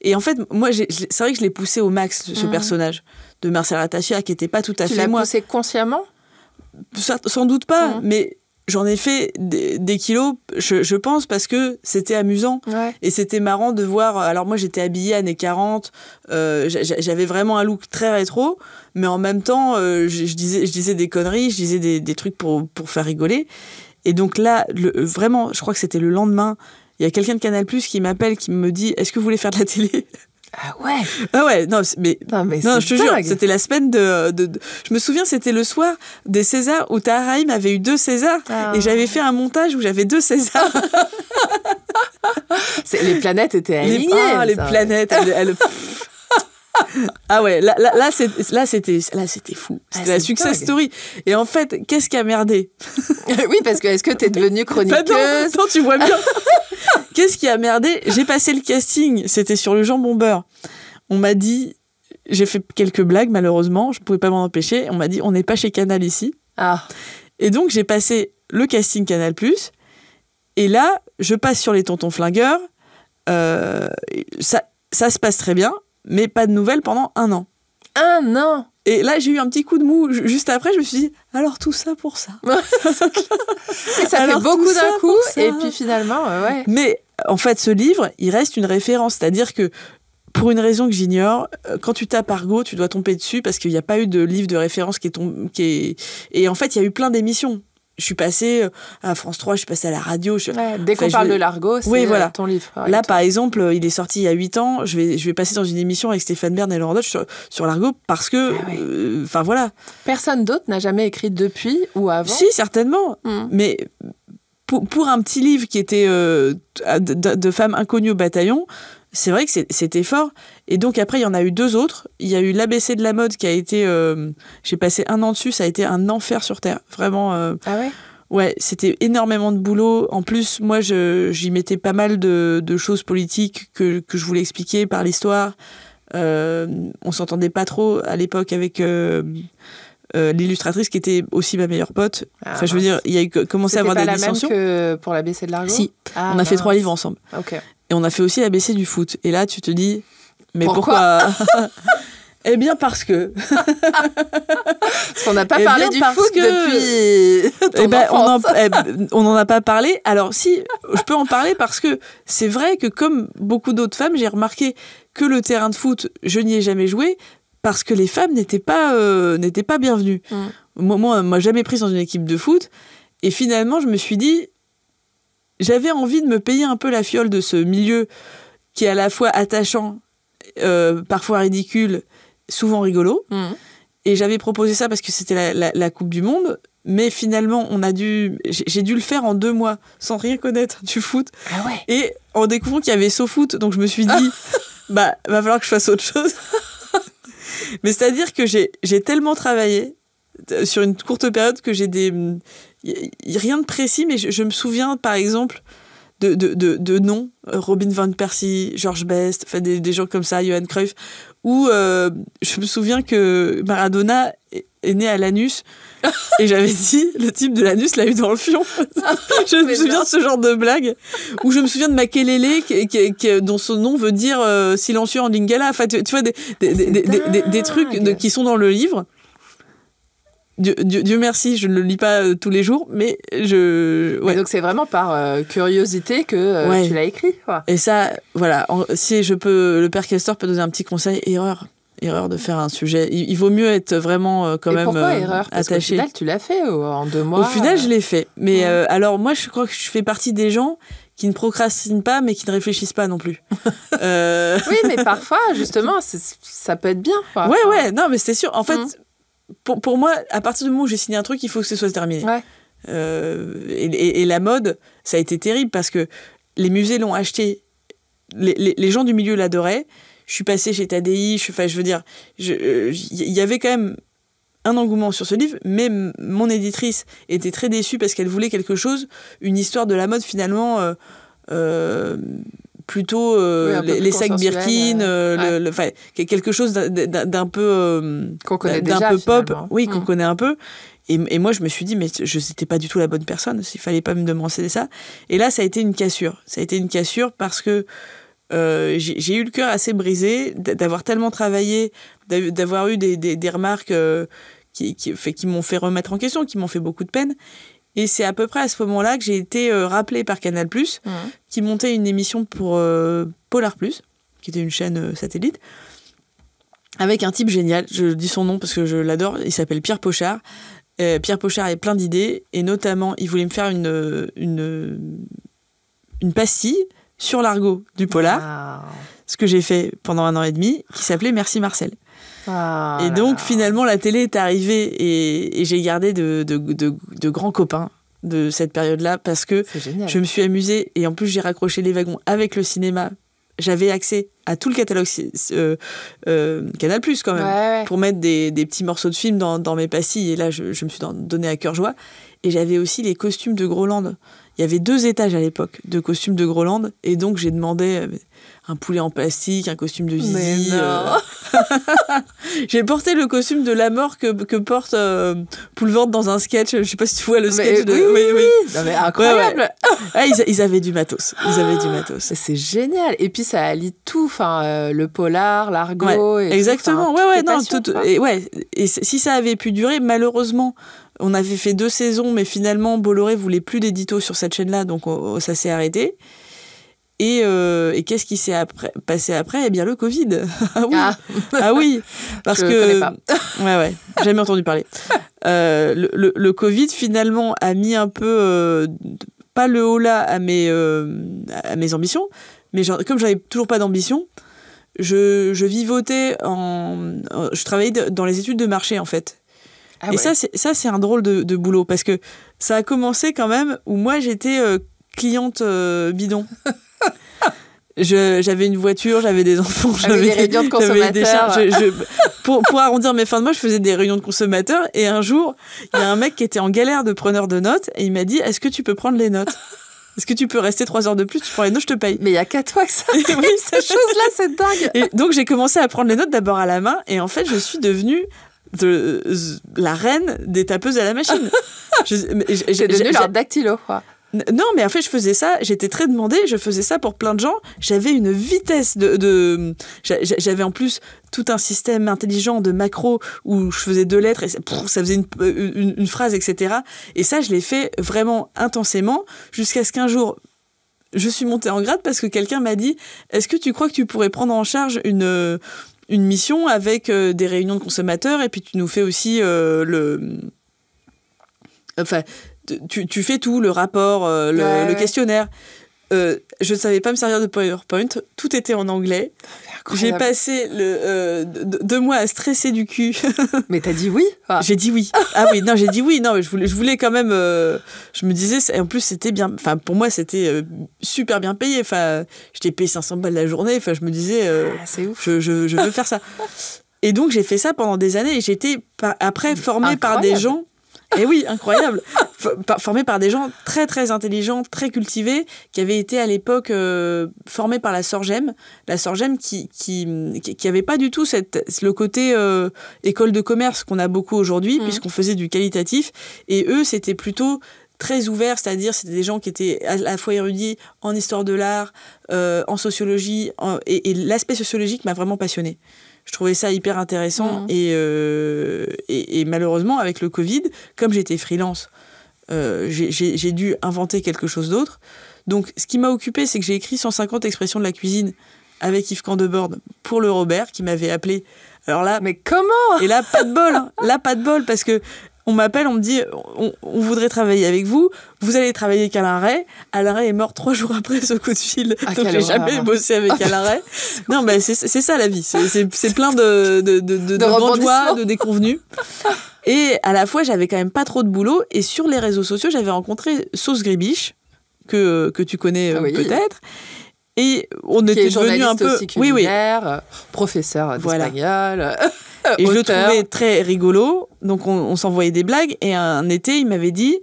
B: et en fait moi c'est vrai que je l'ai poussé au max ce personnage de Marcel Ratafia qui était pas tout à fait moi.
A: Tu l'as poussé consciemment ?
B: Sans doute pas, mais j'en ai fait des kilos, je pense, parce que c'était amusant.
A: Ouais.
B: Et c'était marrant de voir... Alors moi, j'étais habillée années 40, j'avais vraiment un look très rétro, mais en même temps, je disais des conneries, je disais des trucs pour faire rigoler. Et donc là, vraiment, je crois que c'était le lendemain, il y a quelqu'un de Canal+, qui m'appelle, qui me dit « Est-ce que vous voulez faire de la télé ?»
A: Ah ouais.
B: Ah ouais, non, je te jure, c'était la semaine je me souviens, c'était le soir des Césars où Tahar Rahim avait eu 2 Césars et j'avais fait un montage où j'avais 2 Césars.
A: Les planètes étaient alignées.
B: Les planètes, ah ouais, là c'était fou. C'était la success story. Et en fait, qu'est-ce qui a merdé ?
A: Oui, parce que est-ce que t'es devenue chroniqueuse ?
B: Non, tu vois bien. Qu'est-ce qui a merdé ? J'ai passé le casting, c'était sur le jambon beurre. On m'a dit, j'ai fait quelques blagues malheureusement, je pouvais pas m'en empêcher. On m'a dit, on n'est pas chez Canal ici.
A: Ah.
B: Et donc j'ai passé le casting Canal+. Et là, je passe sur les tontons flingueurs. Ça se passe très bien, mais pas de nouvelles pendant 1 an.
A: 1 an.
B: Et là, j'ai eu un petit coup de mou. Juste après, je me suis dit, alors tout ça pour ça.
A: Et ça fait beaucoup d'un coup, et puis finalement, ouais.
B: Mais en fait, ce livre, il reste une référence. C'est-à-dire que, pour une raison que j'ignore, quand tu tapes Argot, tu dois tomber dessus parce qu'il n'y a pas eu de livre de référence Et en fait, il y a eu plein d'émissions. Je suis passée à France 3, je suis passée à la radio.
A: Dès qu'on parle de l'argot, c'est ton livre.
B: Là, par exemple, il est sorti il y a 8 ans. Je vais passer dans une émission avec Stéphane Bern et Laurent Dodge sur l'argot parce que... Enfin, voilà.
A: Personne d'autre n'a jamais écrit depuis ou avant ?
B: Si, certainement. Mais pour un petit livre qui était de femmes inconnues au bataillon, c'est vrai que c'était fort. Et donc, après, il y en a eu 2 autres. Il y a eu l'ABC de la mode qui a été... j'ai passé 1 an dessus, ça a été un enfer sur Terre. Vraiment...
A: Ah ouais ?
B: Ouais, c'était énormément de boulot. En plus, moi, j'y mettais pas mal de choses politiques que je voulais expliquer par l'histoire. On s'entendait pas trop à l'époque avec l'illustratrice qui était aussi ma meilleure pote. Je veux dire, il y a commencé à avoir des dissensions.
A: C'était pas la même que pour l'ABC de l'Argot ?
B: Si, on a fait 3 livres ensemble.
A: Okay.
B: Et on a fait aussi l'ABC du foot. Et là, tu te dis, mais pourquoi Eh bien parce que...
A: Parce qu'on n'a pas parlé du foot depuis ton enfance.
B: On n'en a pas parlé. Alors si, je peux en parler parce que c'est vrai que comme beaucoup d'autres femmes, j'ai remarqué que le terrain de foot, je n'y ai jamais joué parce que les femmes n'étaient pas bienvenues. Moi, on m'a jamais prise dans une équipe de foot. Et finalement, je me suis dit, j'avais envie de me payer un peu la fiole de ce milieu qui est à la fois attachant, parfois ridicule, souvent rigolo. Et j'avais proposé ça parce que c'était la Coupe du Monde, mais finalement j'ai dû le faire en 2 mois sans rien connaître du foot.
A: Ah ouais.
B: Et en découvrant qu'il y avait SoFoot, donc je me suis dit va falloir que je fasse autre chose. Mais c'est-à-dire que j'ai tellement travaillé sur une courte période que j'ai rien de précis, mais je me souviens par exemple de noms, Robin van Persie, George Best, enfin des gens comme ça, Johan Cruyff, où je me souviens que Maradona est né à l'anus et j'avais dit le type de l'anus l'a eu dans le fion. Je me souviens de ce genre de blague, ou je me souviens de Makelele dont son nom veut dire silencieux en lingala. Enfin tu vois des trucs qui sont dans le livre. Dieu merci, je ne le lis pas tous les jours, mais
A: Et donc c'est vraiment par curiosité que tu l'as écrit, quoi.
B: Et ça, voilà, si le père Castor peut donner un petit conseil, erreur de faire un sujet. Il vaut mieux être vraiment quand même
A: pourquoi erreur ? Parce
B: attaché.
A: qu'au final, tu l'as fait en 2 mois.
B: Au final, je l'ai fait. Mais alors moi, je crois que je fais partie des gens qui ne procrastinent pas, mais qui ne réfléchissent pas non plus.
A: Oui, mais parfois, justement, ça peut être bien, quoi.
B: Ouais, non, mais c'est sûr. En fait, pour moi, à partir du moment où j'ai signé un truc, il faut que ce soit terminé.
A: Ouais.
B: Et la mode, ça a été terrible parce que les musées l'ont acheté. Les gens du milieu l'adoraient. Je suis passée chez Tadei. Je veux dire, il y avait quand même un engouement sur ce livre, mais mon éditrice était très déçue parce qu'elle voulait quelque chose, une histoire de la mode finalement... plutôt les sacs Birkin, quelque chose d'un peu
A: qu'on connaît
B: d'un
A: déjà,
B: peu pop,
A: finalement.
B: qu'on connaît un peu. Et moi je me suis dit mais je n'étais pas du tout la bonne personne, s'il fallait pas me demander ça. Et là ça a été une cassure. Ça a été une cassure parce que j'ai eu le cœur assez brisé d'avoir tellement travaillé, d'avoir eu des remarques qui m'ont fait remettre en question, qui m'ont fait beaucoup de peine. Et c'est à peu près à ce moment-là que j'ai été rappelée par Canal+, qui montait une émission pour Polar+, qui était une chaîne satellite, avec un type génial. Je dis son nom parce que je l'adore. Il s'appelle Pierre Pochard. Pierre Pochard a plein d'idées, et notamment, il voulait me faire une pastille sur l'argot du polar, ce que j'ai fait pendant 1 an et demi, qui s'appelait Merci Marcel. Et donc finalement la télé est arrivée et j'ai gardé de grands copains de cette période-là parce que je me suis amusée, et en plus j'ai raccroché les wagons avec le cinéma. J'avais accès à tout le catalogue Canal+, quand même, pour mettre des petits morceaux de films dans mes pastilles, et là je me suis donné à cœur joie. Et j'avais aussi les costumes de Groland. Il y avait 2 étages à l'époque de costumes de Groland, et donc j'ai demandé un poulet en plastique, un costume de Zizi. J'ai porté le costume de la mort que porte Poulvord dans un sketch. Je sais pas si tu vois le sketch.
A: Oui. Non, mais incroyable.
B: Ouais, ils avaient du matos.
A: C'est génial. Et puis ça allie tout, le polar, l'argot.
B: Ouais, exactement. Et si ça avait pu durer, malheureusement. On avait fait 2 saisons, mais finalement, Bolloré voulait plus d'édito sur cette chaîne-là, donc ça s'est arrêté. Et qu'est-ce qui s'est passé après ? Eh bien, le Covid. Ah oui, parce que...
A: connais pas.
B: Ouais, jamais entendu parler. Le Covid, finalement, a mis un peu... pas le holà à mes ambitions, mais comme j'avais toujours pas d'ambition, je vivotais je travaillais dans les études de marché, en fait. Et ça, c'est un drôle de boulot, parce que ça a commencé quand même où moi, j'étais cliente bidon. J'avais une voiture, j'avais des enfants, j'avais
A: des réunions de consommateurs.
B: Pour arrondir mes fins de mois, je faisais des réunions de consommateurs. Et un jour, il y a un mec qui était en galère de preneur de notes et il m'a dit, est-ce que tu peux prendre les notes ? Est-ce que tu peux rester 3 heures de plus ? Tu prends les notes, je te paye.
A: Mais il y a qu'à toi que ça arrive, cette chose-là, c'est dingue.
B: Et donc, j'ai commencé à prendre les notes d'abord à la main. Et en fait, je suis devenue la reine des tapeuses à la machine.
A: J'ai devenu leur dactylo, quoi.
B: Non, mais en fait, je faisais ça, j'étais très demandée, je faisais ça pour plein de gens. J'avais une vitesse j'avais en plus tout un système intelligent de macros où je faisais 2 lettres et ça faisait une phrase, etc. Et ça, je l'ai fait vraiment intensément jusqu'à ce qu'un jour, je suis montée en grade parce que quelqu'un m'a dit « Est-ce que tu crois que tu pourrais prendre en charge une mission avec des réunions de consommateurs et puis tu nous fais aussi tu fais tout, le rapport, le questionnaire. Je ne savais pas me servir de PowerPoint. Tout était en anglais. J'ai passé 2 mois à stresser du cul.
A: Mais t'as dit oui ?
B: J'ai dit oui. Ah oui, non, j'ai dit oui. Non, mais je voulais quand même... je me disais... En plus, c'était bien... Enfin, pour moi, c'était super bien payé. Enfin, j'étais payé 500 balles la journée. Enfin, je me disais...
A: c'est ouf.
B: Je veux faire ça. Et donc, j'ai fait ça pendant des années. Et j'ai été après formée par des gens... Et oui, incroyable. Formé par des gens très, très intelligents, très cultivés, qui avaient été à l'époque formés par la Sorgem. La Sorgem qui avait pas du tout le côté école de commerce qu'on a beaucoup aujourd'hui, puisqu'on faisait du qualitatif. Et eux, c'était plutôt très ouvert, c'est-à-dire c'était des gens qui étaient à la fois érudits en histoire de l'art, en sociologie, et l'aspect sociologique m'a vraiment passionnée. Je trouvais ça hyper intéressant et malheureusement, avec le Covid, comme j'étais freelance, j'ai dû inventer quelque chose d'autre. Donc, ce qui m'a occupée, c'est que j'ai écrit 150 expressions de la cuisine avec Yves Candebord pour le Robert, qui m'avait appelé. Alors là,
A: mais comment ?
B: Et là, pas de bol, hein. Là, pas de bol, parce que on m'appelle, on me dit, on voudrait travailler avec vous. Vous allez travailler avec Alain Ray. Alain Ray est mort 3 jours après ce coup de fil. Donc, j'ai jamais bossé avec Alain Ray. Non, mais c'est ça la vie. C'est plein de bonnes joies, de déconvenues. Et à la fois, j'avais quand même pas trop de boulot. Et sur les réseaux sociaux, j'avais rencontré Sauce Gribiche, que tu connais peut-être. Et on était devenus un peu...
A: Aussi culinaire, professeur d'espagnol...
B: Et je le trouvais très rigolo, donc on s'envoyait des blagues, et un été, il m'avait dit,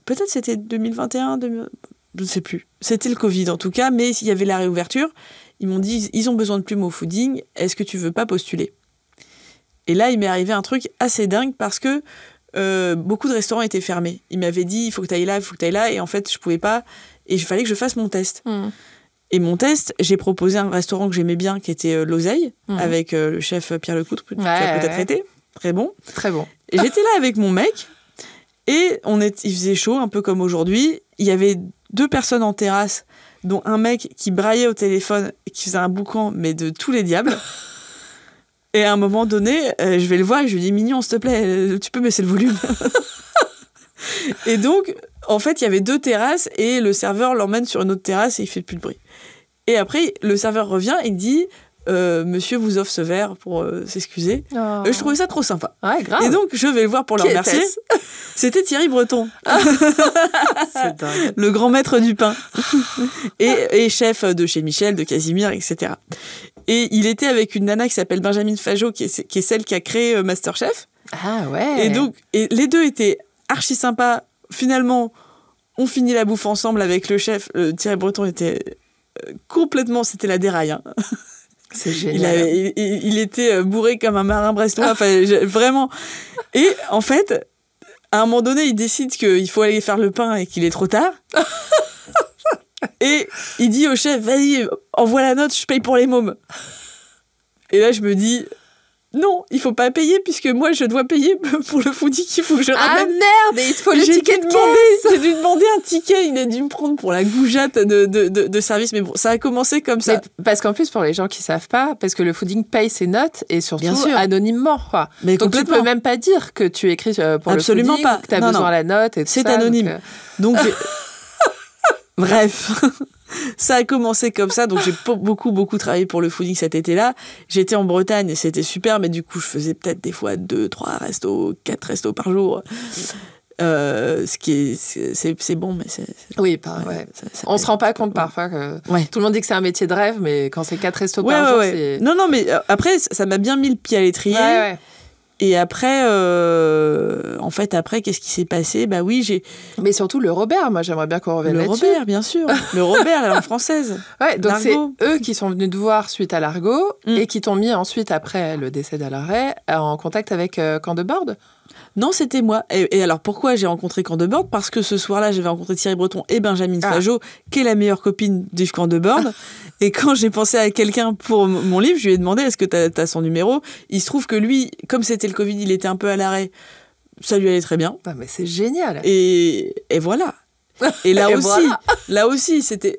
B: peut-être c'était 2021, je ne sais plus, c'était le Covid en tout cas, mais il y avait la réouverture, ils m'ont dit, ils ont besoin de plumes au fooding, est-ce que tu veux pas postuler ? Et là, il m'est arrivé un truc assez dingue, parce que beaucoup de restaurants étaient fermés. Il m'avait dit, il faut que tu ailles là, il faut que tu ailles là, et en fait, je pouvais pas, et il fallait que je fasse mon test. Et mon test, j'ai proposé un restaurant que j'aimais bien, qui était l'Oseille, avec le chef Pierre Lecoutre, que tu as peut-être été. Très bon.
A: Très bon.
B: Et j'étais là avec mon mec, et il faisait chaud, un peu comme aujourd'hui. Il y avait 2 personnes en terrasse, dont un mec qui braillait au téléphone, qui faisait un boucan, mais de tous les diables. Et à un moment donné, je vais le voir et je lui dis, mignon, s'il te plaît, tu peux baisser le volume. Et donc, en fait, il y avait 2 terrasses, et le serveur l'emmène sur une autre terrasse et il fait plus de bruit. Et après, le serveur revient et dit monsieur vous offre ce verre pour s'excuser.
A: Oh.
B: Je trouvais ça trop sympa.
A: Ouais, grave.
B: Et donc, je vais le voir pour le remercier. C'était Thierry Breton.
A: C'est dingue.
B: Le grand maître du pain. et chef de chez Michel, de Casimir, etc. Et il était avec une nana qui s'appelle Benjamin Fajot, qui est celle qui a créé Masterchef.
A: Ah ouais.
B: Et donc, les 2 étaient archi sympas. Finalement, on finit la bouffe ensemble avec le chef. Thierry Breton était... complètement, c'était la déraille. Hein.
A: C'est génial.
B: Il était bourré comme un marin brestois, vraiment. Et en fait, à un moment donné, il décide qu'il faut aller faire le pain et qu'il est trop tard. Et il dit au chef, vas-y, envoie la note, je paye pour les mômes. Et là, je me dis... Non, il faut pas payer puisque moi je dois payer pour le foodie qu'il faut que je ramène.
A: Ah merde, il te faut le ticket de caisse.
B: J'ai dû demander un ticket, il a dû me prendre pour la goujatte de service, mais bon, ça a commencé comme ça.
A: Mais parce qu'en plus, pour les gens qui savent pas, parce que le fooding paye ses notes et surtout anonymement, quoi.
B: Mais
A: donc tu peux même pas dire que tu écris pour
B: absolument
A: le fooding,
B: pas.
A: Que tu as besoin de la note et tout
B: c'est
A: ça.
B: C'est anonyme. Donc bref. Ça a commencé comme ça, donc j'ai beaucoup travaillé pour le fooding cet été-là. J'étais en Bretagne et c'était super, mais du coup, je faisais peut-être des fois 2, 3 restos, 4 restos par jour. Ce qui c'est bon, mais c'est
A: oui, ouais. On se rend pas compte parfois que tout le monde dit que c'est un métier de rêve, mais quand c'est 4 restos par jour, c'est...
B: Non, mais après, ça m'a bien mis le pied à l'étrier.
A: Ouais.
B: Et après, en fait, qu'est-ce qui s'est passé ? Bah oui,
A: Mais surtout le Robert, moi j'aimerais bien qu'on revienne là-dessus.
B: Le Robert, bien sûr. Le Robert, la langue française.
A: Ouais, donc Largo. C'est eux qui sont venus te voir suite à Largo et qui t'ont mis ensuite, après le décès d'Alaret, en contact avec Camp de Borde.
B: Non, c'était moi. Et alors, pourquoi j'ai rencontré Camp de Borde ? Parce que ce soir-là, j'avais rencontré Thierry Breton et Benjamin Fajot, qui est la meilleure copine du Camp de Borde. Et quand j'ai pensé à quelqu'un pour mon livre, je lui ai demandé, est-ce que t'as son numéro ? Il se trouve que lui, comme c'était le Covid, il était un peu à l'arrêt. Ça lui allait très bien.
A: Ah, mais c'est génial.
B: Et voilà. Et là aussi, c'était,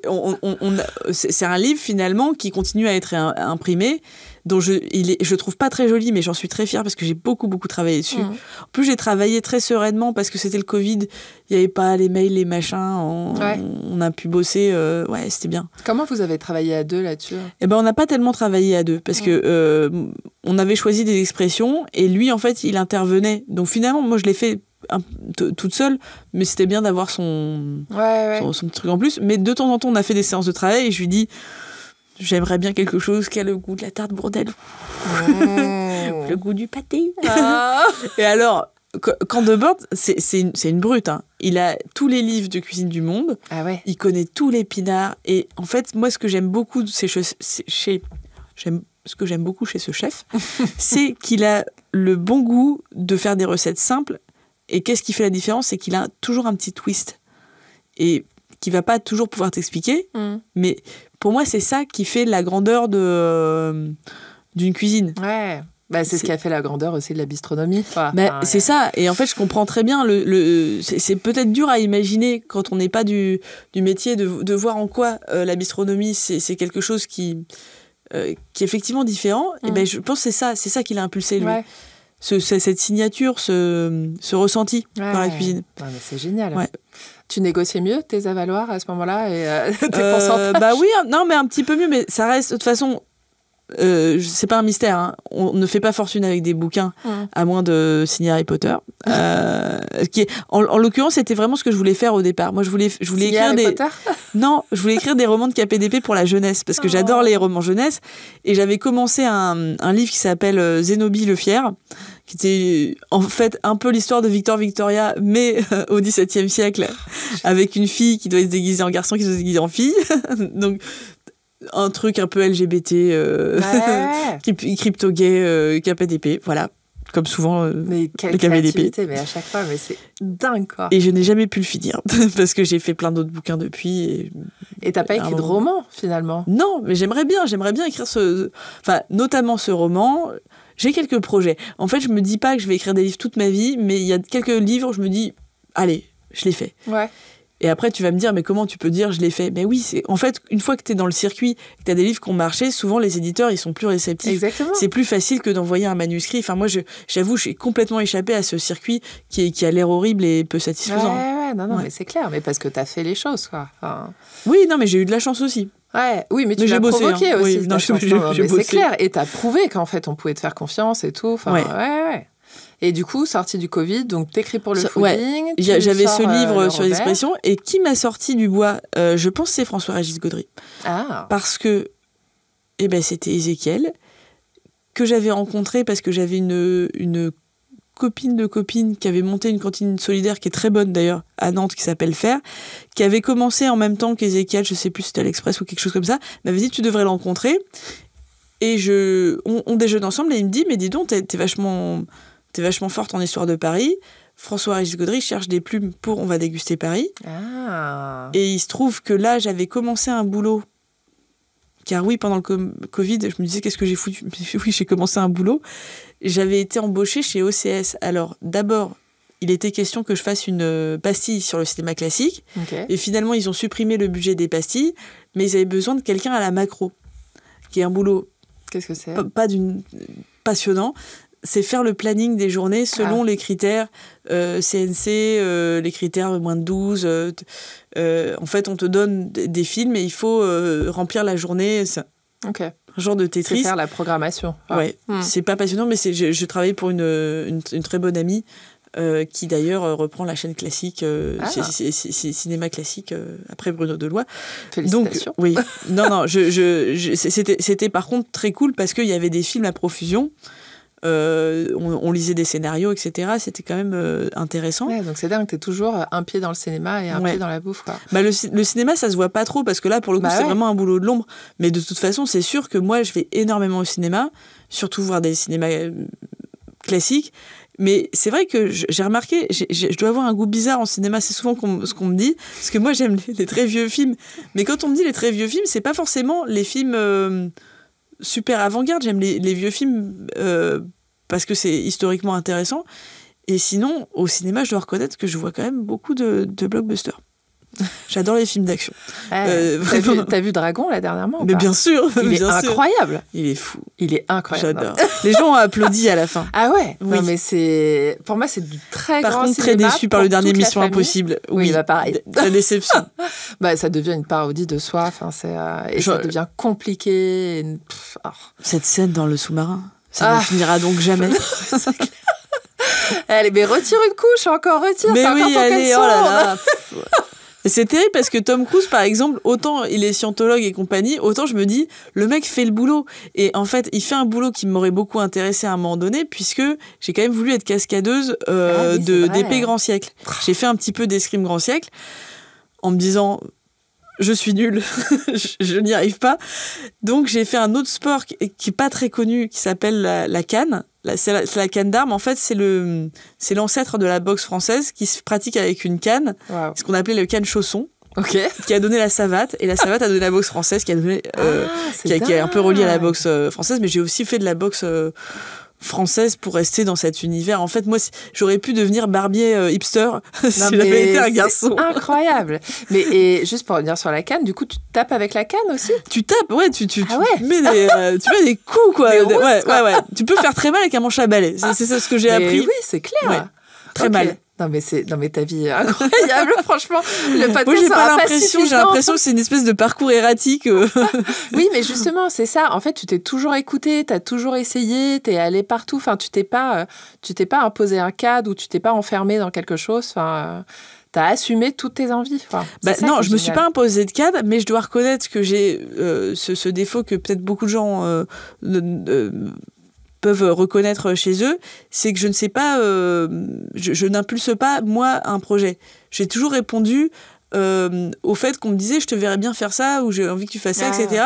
B: c'est un livre finalement qui continue à être imprimé, dont je trouve pas très joli, mais j'en suis très fière parce que j'ai beaucoup travaillé dessus. En plus, j'ai travaillé très sereinement parce que c'était le Covid, il y avait pas les mails, les machins, on a pu bosser, c'était bien.
A: Comment vous avez travaillé à deux là-dessus ?
B: Eh ben, on n'a pas tellement travaillé à deux parce que on avait choisi des expressions et lui, en fait, il intervenait. Donc finalement, moi, je l'ai fait toute seule, mais c'était bien d'avoir son truc en plus. Mais de temps en temps, on a fait des séances de travail et je lui dis, j'aimerais bien quelque chose qui a le goût de la tarte Bourdelle, le goût du pâté. Et alors, Camp de Borde, c'est une brute. Hein. Il a tous les livres de cuisine du monde. Il connaît tous les pinards. Et en fait, moi, ce que j'aime beaucoup chez ce chef, c'est qu'il a le bon goût de faire des recettes simples. Et qu'est-ce qui fait la différence ? C'est qu'il a toujours un petit twist. Et qui va pas toujours pouvoir t'expliquer. Mais pour moi, c'est ça qui fait la grandeur d'une cuisine.
A: Ouais. C'est ce qui a fait la grandeur aussi de la bistronomie.
B: C'est ça. Et en fait, je comprends très bien. C'est peut-être dur à imaginer quand on n'est pas du métier de voir en quoi la bistronomie, c'est quelque chose qui est effectivement différent. Et je pense que c'est ça qui l'a impulsé, lui. Ouais. Cette signature, ce ressenti dans la cuisine.
A: Mais c'est génial. Ouais. Tu négociais mieux tes avaloirs à ce moment-là et tes pourcentages ?
B: Bah oui, non, mais un petit peu mieux, mais ça reste de toute façon. C'est pas un mystère, hein. On ne fait pas fortune avec des bouquins à moins de signer Harry Potter. En l'occurrence, c'était vraiment ce que je voulais faire au départ. Moi, je voulais écrire je voulais écrire des romans de KPDP pour la jeunesse parce que j'adore les romans jeunesse et j'avais commencé un livre qui s'appelle Zénobie le Fier, qui était en fait un peu l'histoire de Victor Victoria, mais au XVIIe siècle, avec une fille qui doit se déguiser en garçon, qui doit se déguiser en fille. Donc un truc un peu LGBT, crypto-gay, KPDP, voilà, comme souvent
A: mais quelle créativité, mais à chaque fois, mais c'est dingue, quoi.
B: Et je n'ai jamais pu le finir, parce que j'ai fait plein d'autres bouquins depuis.
A: Et t'as pas écrit de roman, finalement ?
B: Non, mais j'aimerais bien écrire notamment ce roman. J'ai quelques projets. En fait, je me dis pas que je vais écrire des livres toute ma vie, mais il y a quelques livres où je me dis, allez, je l'ai fait.
A: Ouais.
B: Et après, tu vas me dire, mais comment tu peux dire je l'ai fait ? Mais oui, en fait, une fois que tu es dans le circuit, que tu as des livres qui ont marché, souvent les éditeurs, ils sont plus réceptifs.
A: Exactement.
B: C'est plus facile que d'envoyer un manuscrit. Enfin, moi, j'avoue, j'ai complètement échappé à ce circuit qui a l'air horrible et peu satisfaisant.
A: Non, mais c'est clair, mais parce que tu as fait les choses, quoi. Enfin...
B: Oui, non, mais j'ai eu de la chance aussi.
A: Oui, mais tu l'as provoqué aussi.
B: Oui,
A: mais c'est clair. Et tu as prouvé qu'en fait, on pouvait te faire confiance et tout. Enfin, ouais. Et du coup, sorti du Covid, donc t'écris pour le fooding.
B: J'avais ce livre sur l'expression. Et qui m'a sorti du bois ? Je pense que c'est François-Régis Gaudry. Parce que c'était Ézéchiel, que j'avais rencontré parce que j'avais une copine de copine qui avait monté une cantine solidaire qui est très bonne d'ailleurs à Nantes, qui s'appelle Faire, qui avait commencé en même temps qu'Ézéchiel, je sais plus si c'était à l'Express ou quelque chose comme ça, m'avait dit tu devrais le rencontrer. Et on déjeune ensemble et il me dit mais dis donc t'es vachement forte en histoire de Paris. François-Régis Gaudry cherche des plumes pour On va déguster Paris. Et il se trouve que là, j'avais commencé un boulot. Car oui, pendant le Covid, je me disais, qu'est-ce que j'ai foutu ? Oui, j'ai commencé un boulot. J'avais été embauchée chez OCS. Alors, d'abord, il était question que je fasse une pastille sur le cinéma classique. Okay. Et finalement, ils ont supprimé le budget des pastilles. Mais ils avaient besoin de quelqu'un à la macro, qui est un boulot...
A: Qu'est-ce que c'est ?
B: Pas passionnant. C'est faire le planning des journées selon les critères CNC, les critères moins de 12. En fait, on te donne des films et il faut remplir la journée.
A: Ok.
B: Un genre de Tetris.
A: C'est faire la programmation.
B: Ouais. C'est pas passionnant, mais je travaillais pour une très bonne amie qui d'ailleurs reprend la chaîne classique, cinéma classique, après Bruno Deloy.
A: Félicitations.
B: Donc, oui. Non, c'était par contre très cool parce qu'il y avait des films à profusion. On lisait des scénarios, etc. C'était quand même intéressant.
A: Ouais, donc c'est dingue, t'es toujours un pied dans le cinéma et un pied dans la bouffe, quoi.
B: Bah, le cinéma, ça se voit pas trop parce que là, pour le coup, c'est vraiment un boulot de l'ombre. Mais de toute façon, c'est sûr que moi, je vais énormément au cinéma, surtout voir des cinémas classiques. Mais c'est vrai que j'ai remarqué, je dois avoir un goût bizarre en cinéma, c'est souvent ce qu'on me dit, parce que moi, j'aime les très vieux films. Mais quand on me dit les très vieux films, c'est pas forcément les films super avant-garde. J'aime les vieux films parce que c'est historiquement intéressant. Et sinon, au cinéma, je dois reconnaître que je vois quand même beaucoup de blockbusters. J'adore les films d'action.
A: T'as vu Dragon, là, dernièrement?
B: Mais bien sûr.
A: Il est incroyable.
B: Il est fou.
A: Il est incroyable.
B: J'adore. Les gens ont applaudi à la fin.
A: Ah ouais?
B: Oui.
A: Non, mais pour moi, c'est du très grand cinéma.
B: Par contre, très déçu par le dernier Mission Impossible.
A: Oui, bah pareil.
B: La déception.
A: Ça devient une parodie de soi. Et ça devient compliqué.
B: Cette scène dans le sous-marin, ça ne finira donc jamais.
A: Allez, mais retire une couche, retire.
B: Mais oui, allez, oh là là. Et c'est terrible parce que Tom Cruise, par exemple, autant il est scientologue et compagnie, autant je me dis, le mec fait le boulot. Et en fait, il fait un boulot qui m'aurait beaucoup intéressé à un moment donné, puisque j'ai quand même voulu être cascadeuse d'épée grand siècle. J'ai fait un petit peu d'escrime grand siècle, en me disant... Je suis nulle, je n'y arrive pas. Donc, j'ai fait un autre sport qui est pas très connu, qui s'appelle la canne. C'est la canne d'armes. En fait, c'est l'ancêtre de la boxe française qui se pratique avec une canne. Wow. Ce qu'on appelait le canne-chausson.
A: Okay.
B: Qui a donné la savate. Et la savate a donné la boxe française, qui est un peu reliée à la boxe française. Mais j'ai aussi fait de la boxe... française pour rester dans cet univers. En fait, moi, j'aurais pu devenir barbier hipster si j'avais été un garçon.
A: Incroyable. Et juste pour revenir sur la canne, du coup, tu tapes avec la canne aussi?
B: Tu tapes, ouais. Tu mets des coups, quoi. Ouais. Tu peux faire très mal avec un manche à balai. C'est ça ce que j'ai appris.
A: Oui, c'est clair.
B: Ouais. Très mal.
A: Non mais ta vie est incroyable, franchement. Le podcast
B: moi,
A: j'ai
B: l'impression que c'est une espèce de parcours erratique.
A: Oui, mais justement, c'est ça. En fait, tu t'es toujours écouté, t'as toujours essayé, t'es allé partout. Enfin, tu t'es pas imposé un cadre ou tu t'es pas enfermé dans quelque chose. Enfin, t'as assumé toutes tes envies. Enfin,
B: non, je me suis pas imposé de cadre, mais je dois reconnaître que j'ai ce défaut que peut-être beaucoup de gens peuvent reconnaître chez eux, c'est que je ne sais pas, je n'impulse pas, moi, un projet. J'ai toujours répondu au fait qu'on me disait « je te verrais bien faire ça » ou « j'ai envie que tu fasses ça », etc.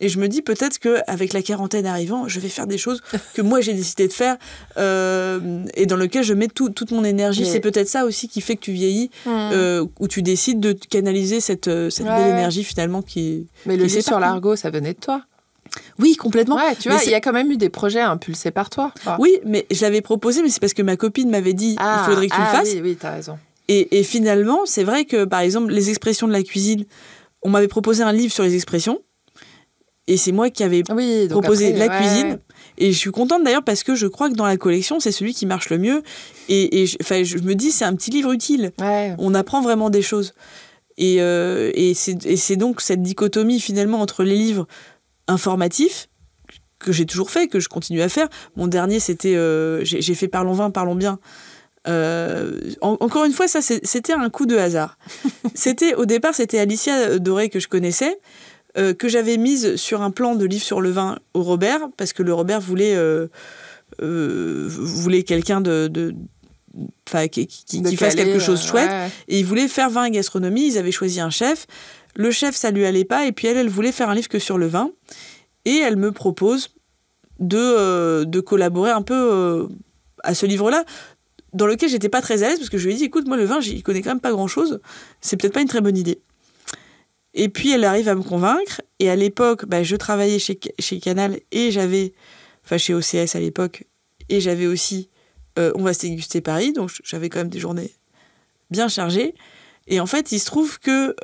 B: Et je me dis peut-être qu'avec la quarantaine arrivant, je vais faire des choses que moi, j'ai décidé de faire et dans lesquelles je mets toute mon énergie. C'est peut-être ça aussi qui fait que tu vieillis, où tu décides de canaliser cette belle énergie finalement qui...
A: Mais le livre sur l'argot, ça venait de toi?
B: Oui, complètement.
A: Ouais, tu vois, il y a quand même eu des projets impulsés par toi. Enfin.
B: Oui, mais je l'avais proposé, mais c'est parce que ma copine m'avait dit il faudrait que tu le fasses.
A: Oui, t'as raison.
B: Et finalement, c'est vrai que, par exemple, les expressions de la cuisine, on m'avait proposé un livre sur les expressions, et c'est moi qui avais proposé la cuisine. Et je suis contente d'ailleurs parce que je crois que dans la collection, c'est celui qui marche le mieux. Et je me dis, c'est un petit livre utile. Ouais. On apprend vraiment des choses. Et c'est donc cette dichotomie, finalement, entre les livres informatif que j'ai toujours fait, que je continue à faire. Mon dernier, c'était j'ai fait Parlons vin, parlons bien. Encore une fois, ça c'était un coup de hasard. Au départ, c'était Alicia Doré que je connaissais, que j'avais mise sur un plan de livre sur le vin au Robert, parce que le Robert voulait quelqu'un qui fasse quelque chose de chouette, et il voulait faire vin et gastronomie. Ils avaient choisi un chef. Le chef, ça lui allait pas, et puis elle voulait faire un livre que sur le vin, et elle me propose de collaborer un peu à ce livre-là, dans lequel j'étais pas très à l'aise, parce que je lui ai dit, écoute, moi le vin, j'y connais quand même pas grand-chose, c'est peut-être pas une très bonne idée. Et puis elle arrive à me convaincre, et à l'époque, je travaillais chez Canal, et chez OCS à l'époque, et j'avais aussi On va se déguster Paris, donc j'avais quand même des journées bien chargées. Et en fait, il se trouve que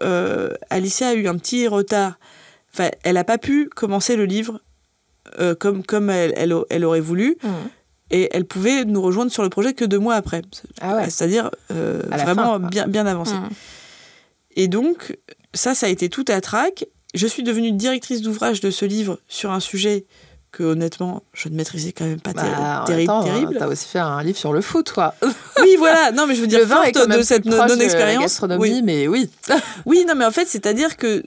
B: Alicia a eu un petit retard. Enfin, elle n'a pas pu commencer le livre comme elle aurait voulu. Et elle pouvait nous rejoindre sur le projet que 2 mois après. C'est-à-dire vraiment bien avancé. Et donc, ça a été tout à trac. Je suis devenue directrice d'ouvrage de ce livre sur un sujet que honnêtement, je ne maîtrisais quand même pas terrible.
A: T'as aussi fait un livre sur le foot, quoi.
B: Oui, voilà. Non, mais je veux dire, forte de cette non-expérience.
A: Gastronomie, mais oui.
B: Oui, non, mais en fait, c'est-à-dire que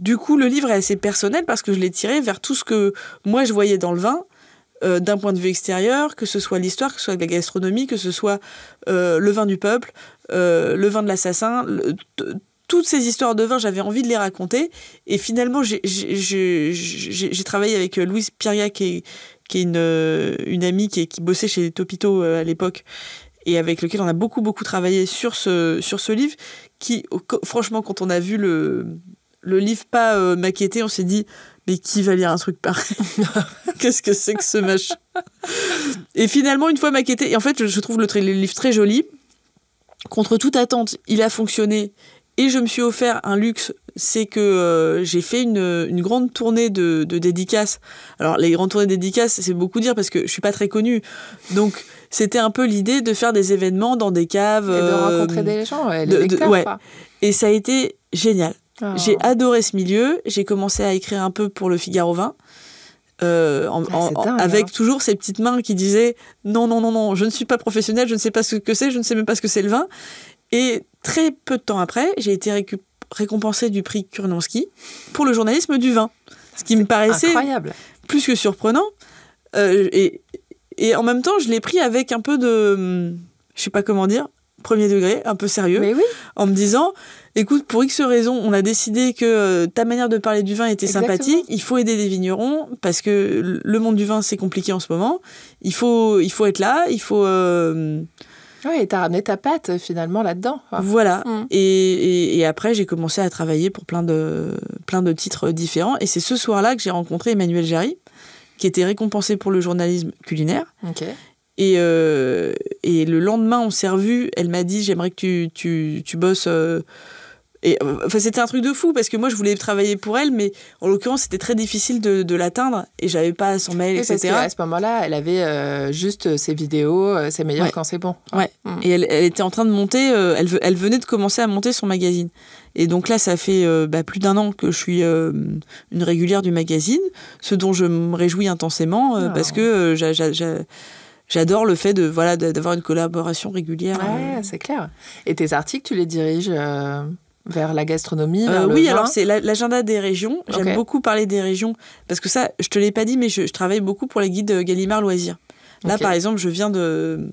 B: du coup, le livre est assez personnel parce que je l'ai tiré vers tout ce que moi je voyais dans le vin, d'un point de vue extérieur, que ce soit l'histoire, que ce soit la gastronomie, que ce soit le vin du peuple, le vin de l'assassin. Toutes ces histoires de vin, j'avais envie de les raconter. Et finalement, j'ai travaillé avec Louise Piria, qui est une amie qui bossait chez Topito à l'époque, et avec lequel on a beaucoup, beaucoup travaillé sur ce livre, qui, franchement, quand on a vu le livre pas maquetté, on s'est dit, mais qui va lire un truc pareil? Qu'est-ce que c'est que ce machin? Et finalement, une fois maquetté, et en fait, je trouve le livre très joli. Contre toute attente, il a fonctionné. Et je me suis offert un luxe, c'est que j'ai fait une grande tournée de dédicaces. Alors, les grandes tournées de dédicaces, c'est beaucoup dire parce que je suis pas très connue. Donc, c'était un peu l'idée de faire des événements dans des caves.
A: Et de rencontrer des gens, les lecteurs,
B: ouais.
A: quoi.
B: Et ça a été génial. Oh. J'ai adoré ce milieu. J'ai commencé à écrire un peu pour le Figaro Vin. Avec toujours ces petites mains qui disaient non, je ne suis pas professionnelle, je ne sais pas ce que c'est, je ne sais même pas ce que c'est le vin. Et très peu de temps après, j'ai été récompensée du prix Kurnansky pour le journalisme du vin. Ce qui me paraissait
A: incroyable.
B: Plus que surprenant. Et en même temps, je l'ai pris avec un peu de, je sais pas comment dire, premier degré, un peu sérieux.
A: Mais oui.
B: En me disant, écoute, pour X raisons, on a décidé que ta manière de parler du vin était sympathique. Il faut aider des vignerons parce que le monde du vin, c'est compliqué en ce moment. Il faut être là, il faut...
A: Oui, et t'as ramené ta patte, finalement, là-dedans.
B: Voilà. Et après, j'ai commencé à travailler pour plein de titres différents. Et c'est ce soir-là que j'ai rencontré Emmanuelle Jarry, qui était récompensée pour le journalisme culinaire.
A: Ok.
B: Et le lendemain, on s'est revus. Elle m'a dit, j'aimerais que tu bosses... Et, enfin, c'était un truc de fou, parce que moi, je voulais travailler pour elle, mais en l'occurrence, c'était très difficile de l'atteindre, et j'avais pas son mail, etc.
A: Parce qu'à ce moment-là, elle avait juste ses vidéos, c'est meilleur quand c'est bon.
B: Ouais. Et elle était en train de monter, elle venait de commencer à monter son magazine. Et donc là, ça fait plus d'1 an que je suis une régulière du magazine, ce dont je me réjouis intensément, parce que j'adore le fait d'avoir une collaboration régulière.
A: Ouais, c'est clair. Et tes articles, tu les diriges vers la gastronomie, vers le
B: oui,
A: vin.
B: alors c'est l'agenda des régions. J'aime beaucoup parler des régions, parce que ça, je te l'ai pas dit, mais je travaille beaucoup pour les guides Gallimard Loisirs. Là, par exemple, je viens de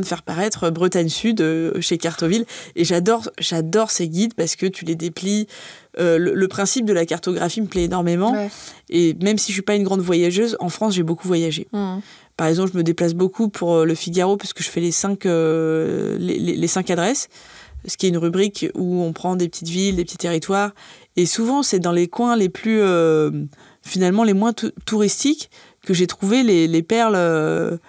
B: faire paraître Bretagne Sud chez Cartoville, et j'adore ces guides parce que tu les déplies. Le principe de la cartographie me plaît énormément. Ouais. Et même si je suis pas une grande voyageuse, en France, j'ai beaucoup voyagé. Par exemple, je me déplace beaucoup pour le Figaro parce que je fais les 5 adresses, ce qui est une rubrique où on prend des petites villes, des petits territoires. Et souvent, c'est dans les coins les plus, finalement, les moins touristiques que j'ai trouvé les perles.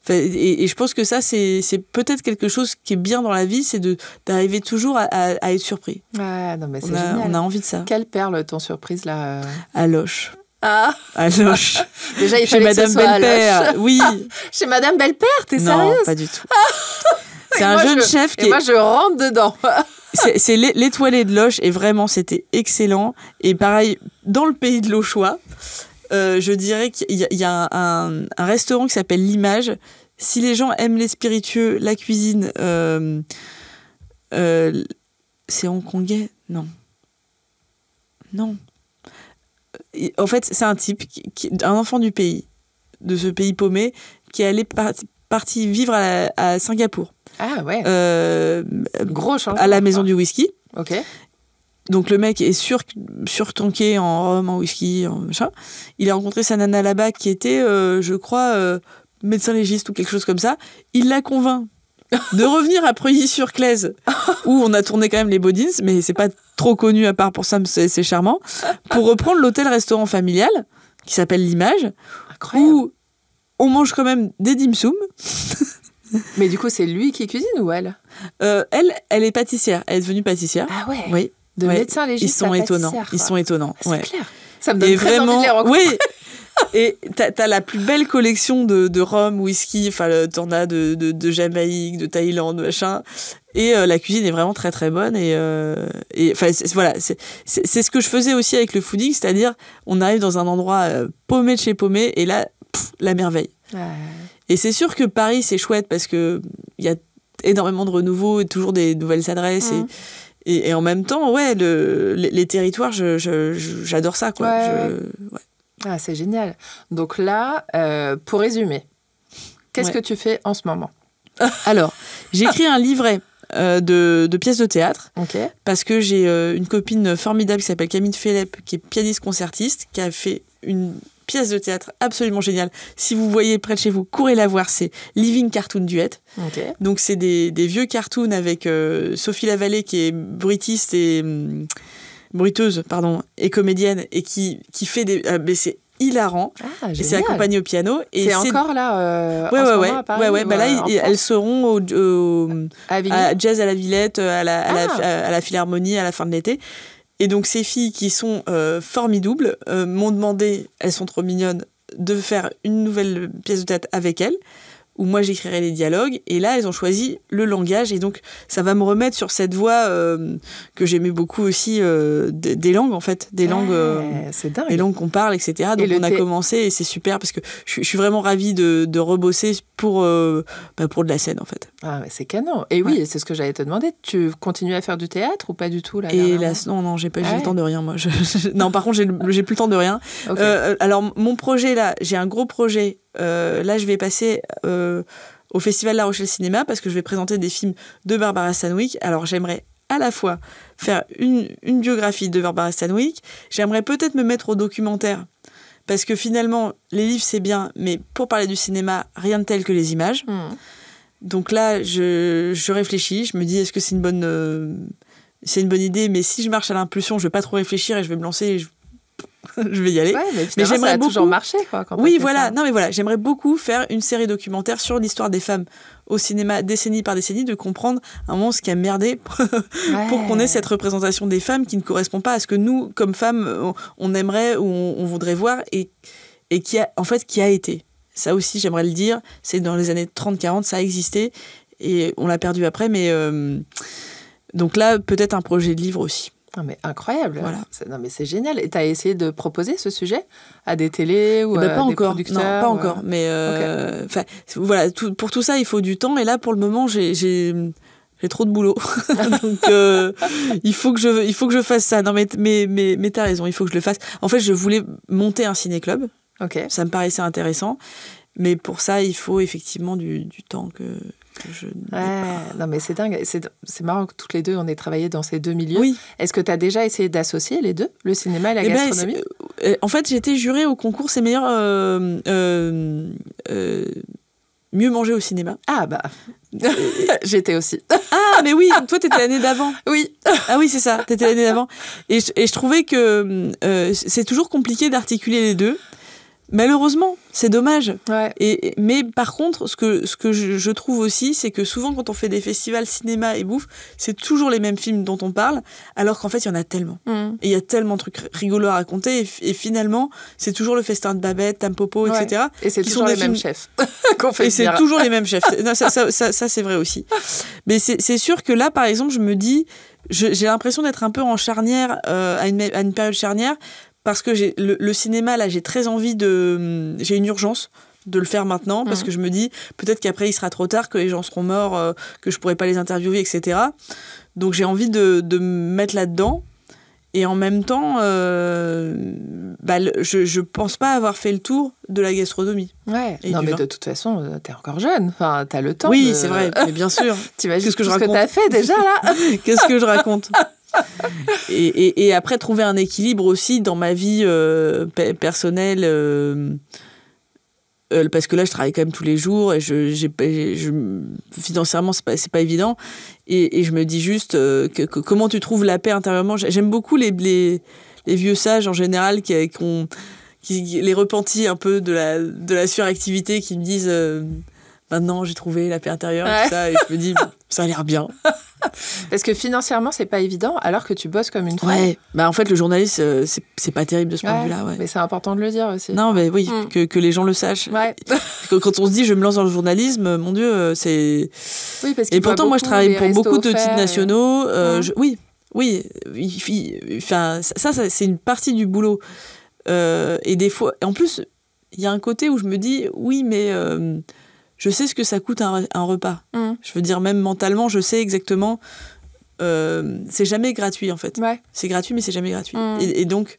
B: Et je pense que ça, c'est peut-être quelque chose qui est bien dans la vie, c'est d'arriver toujours à être surpris.
A: Ouais, non, mais c'est génial.
B: On a envie de ça.
A: Quelle perle t'ont surprise, là
B: À Loches.
A: Ah.
B: À Loches.
A: Déjà, il
B: chez
A: fallait
B: Madame
A: que ce soit
B: Belpère. Oui.
A: Chez Madame Belpère, t'es sérieuse?
B: Non, pas du tout. C'est un jeune chef qui...
A: Et moi, je rentre dedans.
B: C'est l'étoilé de Loches, et vraiment, c'était excellent. Et pareil, dans le pays de l'Auchois, je dirais qu'il y a un restaurant qui s'appelle L'Image. Si les gens aiment les spiritueux, la cuisine, c'est hongkongais? Non. En fait, c'est un type, un enfant du pays, de ce pays paumé, qui est allé parti vivre à Singapour.
A: Ah ouais. Gros changement.
B: À la maison du whisky.
A: Ok.
B: Donc le mec est surtanké en rhum, en whisky, en machin. Il a rencontré sa nana là-bas qui était, je crois, médecin légiste ou quelque chose comme ça. Il l'a convainc de revenir à Preuilly-sur-Claise, où on a tourné quand même les Bodins, mais c'est pas trop connu à part pour ça, c'est charmant, pour reprendre l'hôtel-restaurant familial, qui s'appelle L'Image.
A: Incroyable.
B: Où on mange quand même des dim sum.
A: Mais du coup, c'est lui qui cuisine ou elle?
B: Elle est pâtissière. Elle est devenue pâtissière.
A: Ah ouais.
B: Oui.
A: De médecin légiste.
B: Ils sont étonnants.
A: C'est clair. Ça me donne très envie de les rencontrer.
B: Oui. Et t'as la plus belle collection de rhum, whisky, enfin t'en as de Jamaïque, de Thaïlande, machin. Et la cuisine est vraiment très très bonne. Et enfin, voilà, c'est ce que je faisais aussi avec le fooding, c'est-à-dire on arrive dans un endroit paumé de chez paumé, et là, la merveille. Et c'est sûr que Paris, c'est chouette parce qu'il y a énormément de renouveau et toujours des nouvelles adresses. Et en même temps, ouais, les territoires, j'adore ça, quoi.
A: Ah, c'est génial. Donc là, pour résumer, qu'est-ce que tu fais en ce moment ?
B: Alors, j'écris un livret de pièces de théâtre, parce que j'ai une copine formidable qui s'appelle Camille Phélep, qui est pianiste concertiste, qui a fait une pièce de théâtre absolument géniale. Si vous voyez près de chez vous, courez la voir, c'est Living Cartoon Duet. Donc c'est des vieux cartoons avec Sophie Lavallée, qui est bruiteuse, et comédienne, et qui fait des... mais c'est hilarant. Et c'est accompagné au piano. Et
A: c'est encore là
B: à Paris, bah là, elles seront à Jazz à la Villette, à la Philharmonie à la fin de l'été. Et donc ces filles qui sont formidables m'ont demandé, elles sont trop mignonnes, de faire une nouvelle pièce de théâtre avec elles, où moi j'écrirai les dialogues, et là elles ont choisi le langage, et donc ça va me remettre sur cette voie que j'aimais beaucoup aussi, des langues en fait, des langues,
A: c'est dingue.
B: Les langues qu'on parle, etc. Donc on a commencé, et c'est super parce que je suis vraiment ravie de rebosser pour de la scène en fait.
A: Ah, mais c'est canon. Et oui, c'est ce que j'allais te demander. Tu continues à faire du théâtre ou pas du tout là?
B: Et là, non, j'ai le temps de rien moi. Non, par contre j'ai plus le temps de rien. Alors mon projet là, j'ai un gros projet. Là, je vais passer au Festival La Rochelle Cinéma parce que je vais présenter des films de Barbara Stanwyck. Alors, j'aimerais à la fois faire une biographie de Barbara Stanwyck. J'aimerais peut-être me mettre au documentaire parce que finalement, les livres, c'est bien, mais pour parler du cinéma, rien de tel que les images. Donc là, je réfléchis. Je me dis, est-ce que c'est une bonne idée? Mais si je marche à l'impulsion, je vais pas trop réfléchir et je vais me lancer. Je vais y aller.
A: Mais j'aimerais toujours marcher, quoi.
B: Oui, voilà. Non, mais voilà, j'aimerais beaucoup faire une série documentaire sur l'histoire des femmes au cinéma, décennie par décennie, de comprendre un moment ce qui a merdé pour qu'on ait cette représentation des femmes qui ne correspond pas à ce que nous, comme femmes, on aimerait ou on voudrait voir, et qui a été. Ça aussi, j'aimerais le dire. C'est dans les années 30-40, ça a existé et on l'a perdu après. Mais donc là, peut-être un projet de livre aussi.
A: Non, mais incroyable.
B: Voilà.
A: Non, mais c'est génial. Et tu as essayé de proposer ce sujet à des télés ou à des producteurs?
B: Non, pas encore. Mais voilà, pour tout ça, il faut du temps. Et là, pour le moment, j'ai trop de boulot. Donc, il faut que je fasse ça. Non, mais t'as raison, il faut que je le fasse. En fait, je voulais monter un ciné-club. Ça me paraissait intéressant. Mais pour ça, il faut effectivement du temps que je
A: non, mais c'est dingue. C'est marrant que toutes les deux, on ait travaillé dans ces deux milieux.
B: Oui.
A: Est-ce que tu as déjà essayé d'associer les deux, le cinéma et la gastronomie?
B: En fait, j'ai été jurée au concours C'est meilleur mieux manger au cinéma.
A: Ah bah, j'étais aussi.
B: Ah, mais oui, toi, t'étais l'année d'avant.
A: Oui.
B: Ah oui, c'est ça, t'étais l'année d'avant. Et je trouvais que c'est toujours compliqué d'articuler les deux. Malheureusement, c'est dommage. Mais par contre, ce que je trouve aussi, c'est que souvent, quand on fait des festivals cinéma et bouffe, c'est toujours les mêmes films dont on parle, alors qu'en fait, il y en a tellement. Et il y a tellement de trucs rigolos à raconter. Et finalement, c'est toujours le festin de Babette, Tampopo, etc.
A: Et c'est toujours les mêmes chefs qu'on fait.
B: Et c'est toujours les mêmes chefs. Non, ça, c'est vrai aussi. Mais c'est sûr que là, par exemple, je me dis, j'ai l'impression d'être un peu en charnière, à une période charnière, parce que le cinéma, là, j'ai très envie j'ai une urgence de le faire maintenant, parce que je me dis, peut-être qu'après, il sera trop tard, que les gens seront morts, que je pourrai pas les interviewer, etc. Donc, j'ai envie de me mettre là-dedans. Et en même temps, je pense pas avoir fait le tour de la gastronomie.
A: Ouais. Non, mais de toute façon, t'es encore jeune. Enfin, t'as le temps.
B: Oui, c'est vrai, mais bien sûr.
A: T'imagines ce que t'as fait déjà, là?
B: Qu'est-ce que je raconte? Et après, trouver un équilibre aussi dans ma vie personnelle, parce que là, je travaille quand même tous les jours et financièrement, c'est pas évident. Et je me dis juste comment tu trouves la paix intérieurement. J'aime beaucoup les vieux sages en général qui les repentis un peu de la suractivité, qui me disent maintenant j'ai trouvé la paix intérieure, et tout ça, et je me dis ça a l'air bien.
A: Parce que financièrement, c'est pas évident, alors que tu bosses comme une femme.
B: Ouais, bah en fait, le journaliste, c'est pas terrible de ce point de vue-là. Ouais.
A: Mais c'est important de le dire aussi.
B: Non, mais oui, que les gens le sachent.
A: Ouais.
B: Quand on se dit je me lance dans le journalisme, mon Dieu, c'est.
A: Oui, parce
B: et pourtant, moi, je travaille pour beaucoup de titres nationaux. Oui. Enfin, ça, c'est une partie du boulot. Et des fois, en plus, il y a un côté où je me dis, oui, mais je sais ce que ça coûte un repas. Je veux dire, même mentalement, je sais exactement. C'est jamais gratuit, en fait.
A: Ouais.
B: C'est gratuit, mais c'est jamais gratuit. Et donc,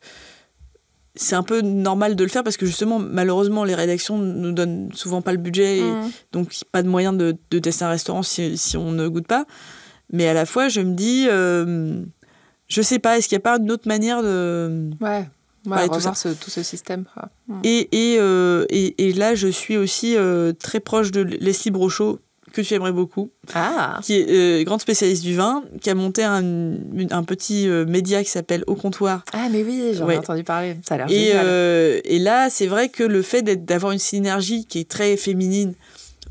B: c'est un peu normal de le faire parce que justement, malheureusement, les rédactions nous donnent souvent pas le budget. Et donc, pas de moyen de tester un restaurant si on ne goûte pas. Mais à la fois, je me dis, je sais pas, est-ce qu'il n'y a pas une autre manière de...
A: Ouais, revoir tout ce système.
B: Et là, je suis aussi très proche de Leslie Brochot, que tu aimerais beaucoup, qui est grande spécialiste du vin, qui a monté un petit média qui s'appelle Au Comptoir.
A: Ah, mais oui, j'en ai entendu parler, ça a l'air génial.
B: Et là, c'est vrai que le fait d'avoir une synergie qui est très féminine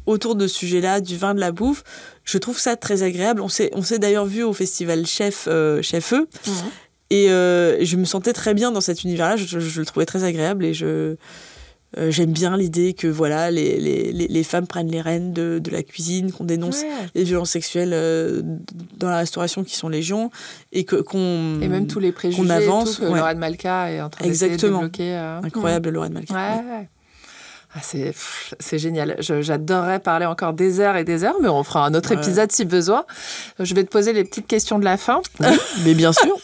B: autour de ce sujet-là, du vin, de la bouffe, je trouve ça très agréable. On s'est d'ailleurs vu au festival Chef-Feu. Et je me sentais très bien dans cet univers-là. Je le trouvais très agréable et j'aime bien l'idée que voilà, les femmes prennent les rênes de la cuisine, qu'on dénonce les violences sexuelles dans la restauration qui sont légion et qu'on
A: et même tous les préjugés
B: qu'on avance.
A: Et tout, que Lorraine Malka est en train d'essayer de débloquer.
B: Incroyable, Lorraine Malka.
A: Ouais. Ah, c'est génial. J'adorerais parler encore des heures et des heures, mais on fera un autre épisode si besoin. Je vais te poser les petites questions de la fin.
B: Oui, mais bien sûr,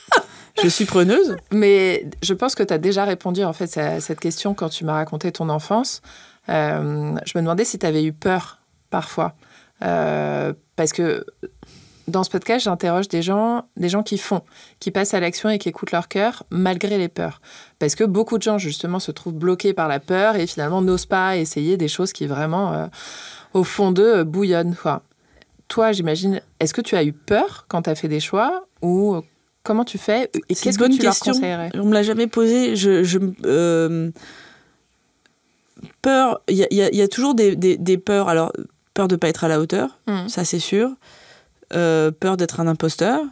B: je suis preneuse.
A: Mais je pense que tu as déjà répondu en fait, à cette question quand tu m'as raconté ton enfance. Je me demandais si tu avais eu peur parfois. Parce que dans ce podcast, j'interroge des gens qui passent à l'action et qui écoutent leur cœur malgré les peurs. Parce que beaucoup de gens, justement, se trouvent bloqués par la peur et finalement n'osent pas essayer des choses qui vraiment, au fond d'eux, bouillonnent. Quoi. Toi, j'imagine, est-ce que tu as eu peur quand tu as fait des choix ou comment tu fais et qu'est-ce que tu leur conseillerais ?
B: On ne me l'a jamais posé. Peur, il y a toujours des peurs. Alors, peur de ne pas être à la hauteur, ça c'est sûr. Peur d'être un imposteur,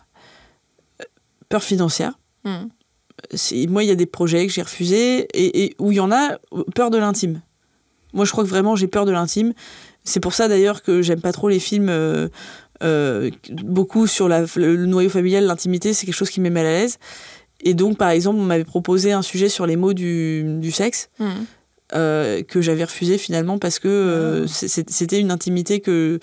B: peur financière. Moi, il y a des projets que j'ai refusés et où il y en a peur de l'intime. Moi, je crois que vraiment, j'ai peur de l'intime. C'est pour ça, d'ailleurs, que j'aime pas trop les films beaucoup sur le noyau familial, l'intimité, c'est quelque chose qui me met mal à l'aise. Et donc, par exemple, on m'avait proposé un sujet sur les mots du sexe que j'avais refusé finalement parce que c'était une intimité que...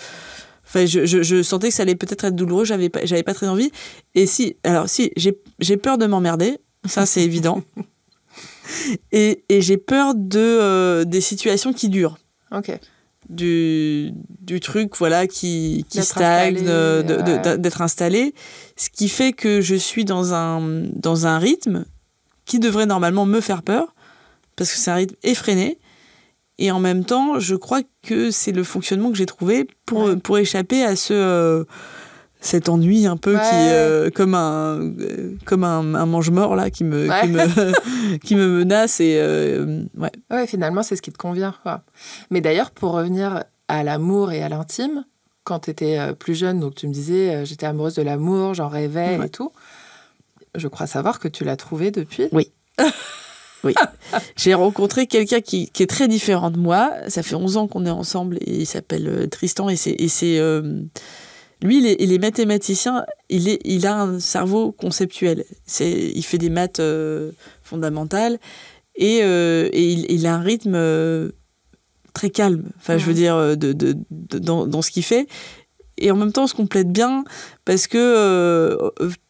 B: Enfin, je sentais que ça allait peut-être être douloureux, j'avais pas très envie. Et j'ai peur de m'emmerder, ça c'est évident. Et j'ai peur des situations qui durent.
A: Ok.
B: Du truc, voilà, qui stagne, d'être installé. Ce qui fait que je suis dans un rythme qui devrait normalement me faire peur, parce que c'est un rythme effréné. Et en même temps, je crois que c'est le fonctionnement que j'ai trouvé pour échapper à cet ennui un peu qui comme un mange-mort là qui me menace et
A: finalement c'est ce qui te convient quoi. Mais d'ailleurs pour revenir à l'amour et à l'intime, quand tu étais plus jeune, donc tu me disais j'étais amoureuse de l'amour, j'en rêvais et tout. Je crois savoir que tu l'as trouvé depuis.
B: Oui. Oui, j'ai rencontré quelqu'un qui est très différent de moi. Ça fait 11 ans qu'on est ensemble et il s'appelle Tristan et c'est lui, il est mathématicien. Il a un cerveau conceptuel. Il fait des maths fondamentales et il a un rythme très calme. Enfin, je veux dire dans ce qu'il fait. Et en même temps, on se complète bien parce que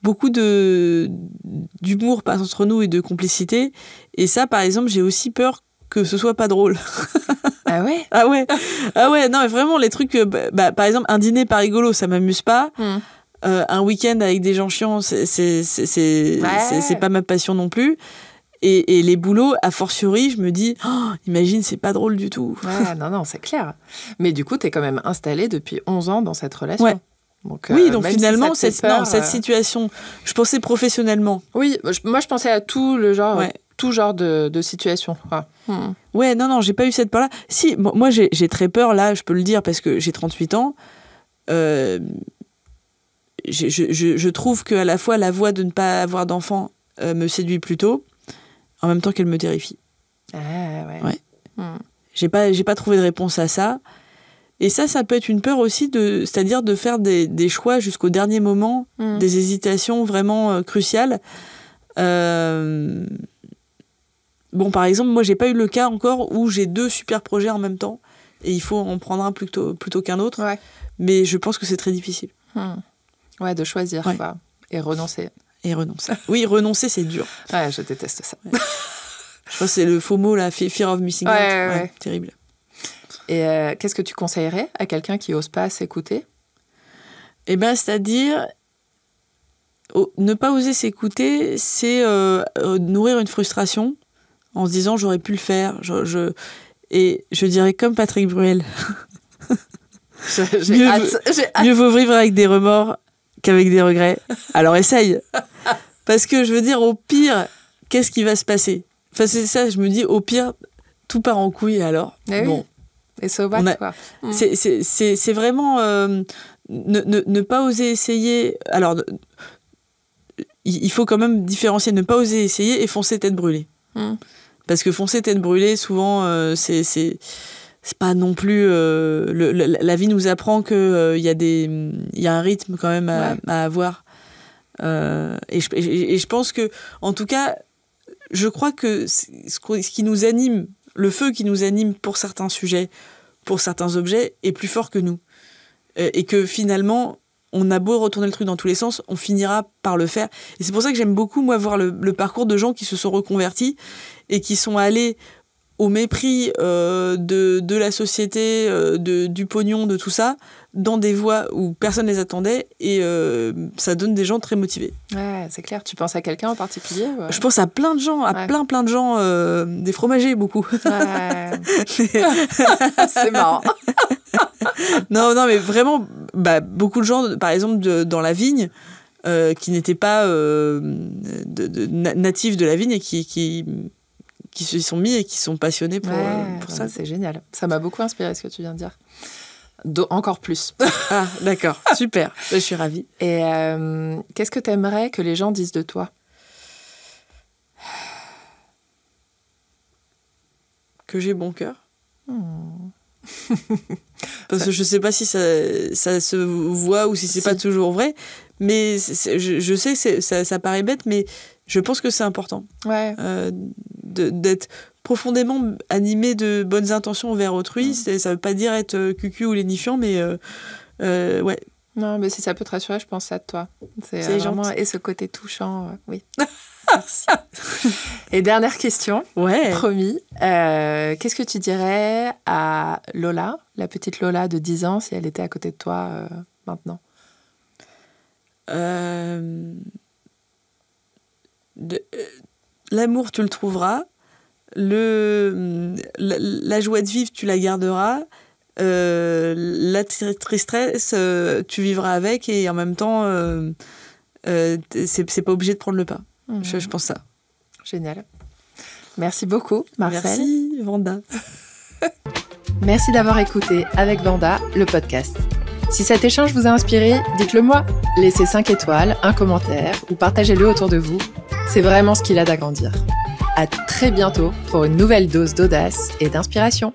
B: beaucoup d'humour passe entre nous et de complicité. Et ça, par exemple, j'ai aussi peur que ce soit pas drôle.
A: Ah ouais ?
B: Ah ouais, non, mais vraiment, les trucs... par exemple, un dîner pas rigolo, ça m'amuse pas. Un week-end avec des gens chiants, c'est pas ma passion non plus. Et les boulots, a fortiori, je me dis, imagine, c'est pas drôle du tout.
A: Ouais, non, c'est clair. Mais du coup, t'es quand même installée depuis 11 ans dans cette relation.
B: Ouais.
A: Donc,
B: donc finalement, cette situation, je pensais professionnellement.
A: Oui, moi je pensais à tout le genre, tout genre de situation.
B: Ouais, non, j'ai pas eu cette peur-là. Si, moi j'ai très peur, là, je peux le dire, parce que j'ai 38 ans. je trouve qu'à la fois la voie de ne pas avoir d'enfant me séduit plutôt, en même temps qu'elle me terrifie.
A: Ah ouais.
B: J'ai pas trouvé de réponse à ça. Et ça peut être une peur aussi, c'est-à-dire de faire des choix jusqu'au dernier moment, des hésitations vraiment cruciales. Bon, par exemple, moi, j'ai pas eu le cas encore où j'ai 2 super projets en même temps et il faut en prendre un plutôt qu'un autre. Ouais. Mais je pense que c'est très difficile.
A: Ouais, de choisir, quoi. Et renoncer.
B: Oui, renoncer, c'est dur.
A: Ouais, je déteste ça.
B: Ouais. Je crois que c'est le faux mot, là, fear of missing out. Ouais. Terrible.
A: Et qu'est-ce que tu conseillerais à quelqu'un qui n'ose pas s'écouter ?
B: Eh bien, c'est-à-dire... ne pas oser s'écouter, c'est nourrir une frustration en se disant j'aurais pu le faire. Et je dirais comme Patrick Bruel.
A: J'ai hâte.
B: Mieux vaut vivre avec des remords qu'avec des regrets. Alors essaye. Parce que je veux dire, au pire, qu'est-ce qui va se passer ? Enfin, c'est ça, je me dis, au pire, tout part en couille alors.
A: Bon. Oui. Et so what, quoi.
B: C'est vraiment ne pas oser essayer. Alors, il faut quand même différencier ne pas oser essayer et foncer tête brûlée. Parce que foncer tête brûlée, souvent, c'est pas non plus... la vie nous apprend qu'il y a un rythme quand même à avoir. Et je pense que, en tout cas, je crois que ce qui nous anime, le feu qui nous anime pour certains sujets, pour certains objets, est plus fort que nous. Et que finalement... on a beau retourner le truc dans tous les sens, on finira par le faire. Et c'est pour ça que j'aime beaucoup, moi, voir le parcours de gens qui se sont reconvertis et qui sont allés au mépris de la société, du pognon, de tout ça, dans des voies où personne ne les attendait. Et ça donne des gens très motivés.
A: Ouais, c'est clair. Tu penses à quelqu'un en particulier ?
B: Je pense à plein de gens, plein de gens, des fromagers, beaucoup.
A: Ouais. C'est marrant.
B: Non, mais vraiment, beaucoup de gens, par exemple, dans la vigne, qui n'étaient pas natifs de la vigne et qui se sont mis et qui sont passionnés pour ça.
A: C'est génial. Ça m'a beaucoup inspiré, ce que tu viens de dire. Encore plus.
B: Ah, d'accord. Super. Je suis ravie.
A: Et qu'est-ce que tu aimerais que les gens disent de toi ?
B: Que j'ai bon cœur. Parce que je sais pas si ça se voit ou si c'est pas toujours vrai, mais je sais que ça paraît bête, mais je pense que c'est important d'être profondément animé de bonnes intentions envers autrui. Ça veut pas dire être cucu ou lénifiant, mais ouais.
A: Non, mais si ça peut te rassurer, je pense à toi. C'est vraiment gentil. Et ce côté touchant, oui. Merci. Et dernière question, promis. Qu'est-ce que tu dirais à Lola, la petite Lola de 10 ans, si elle était à côté de toi maintenant ?
B: L'amour, tu le trouveras. La joie de vivre, tu la garderas. La tristesse, tu vivras avec, et en même temps, c'est pas obligé de prendre le pas. Je pense ça.
A: Génial. Merci beaucoup, Marcel.
B: Merci, Vanda.
A: Merci d'avoir écouté Avec Vanda, le podcast. Si cet échange vous a inspiré, dites-le moi. Laissez 5 étoiles, un commentaire ou partagez-le autour de vous. C'est vraiment ce qui l'aide à grandir. À très bientôt pour une nouvelle dose d'audace et d'inspiration.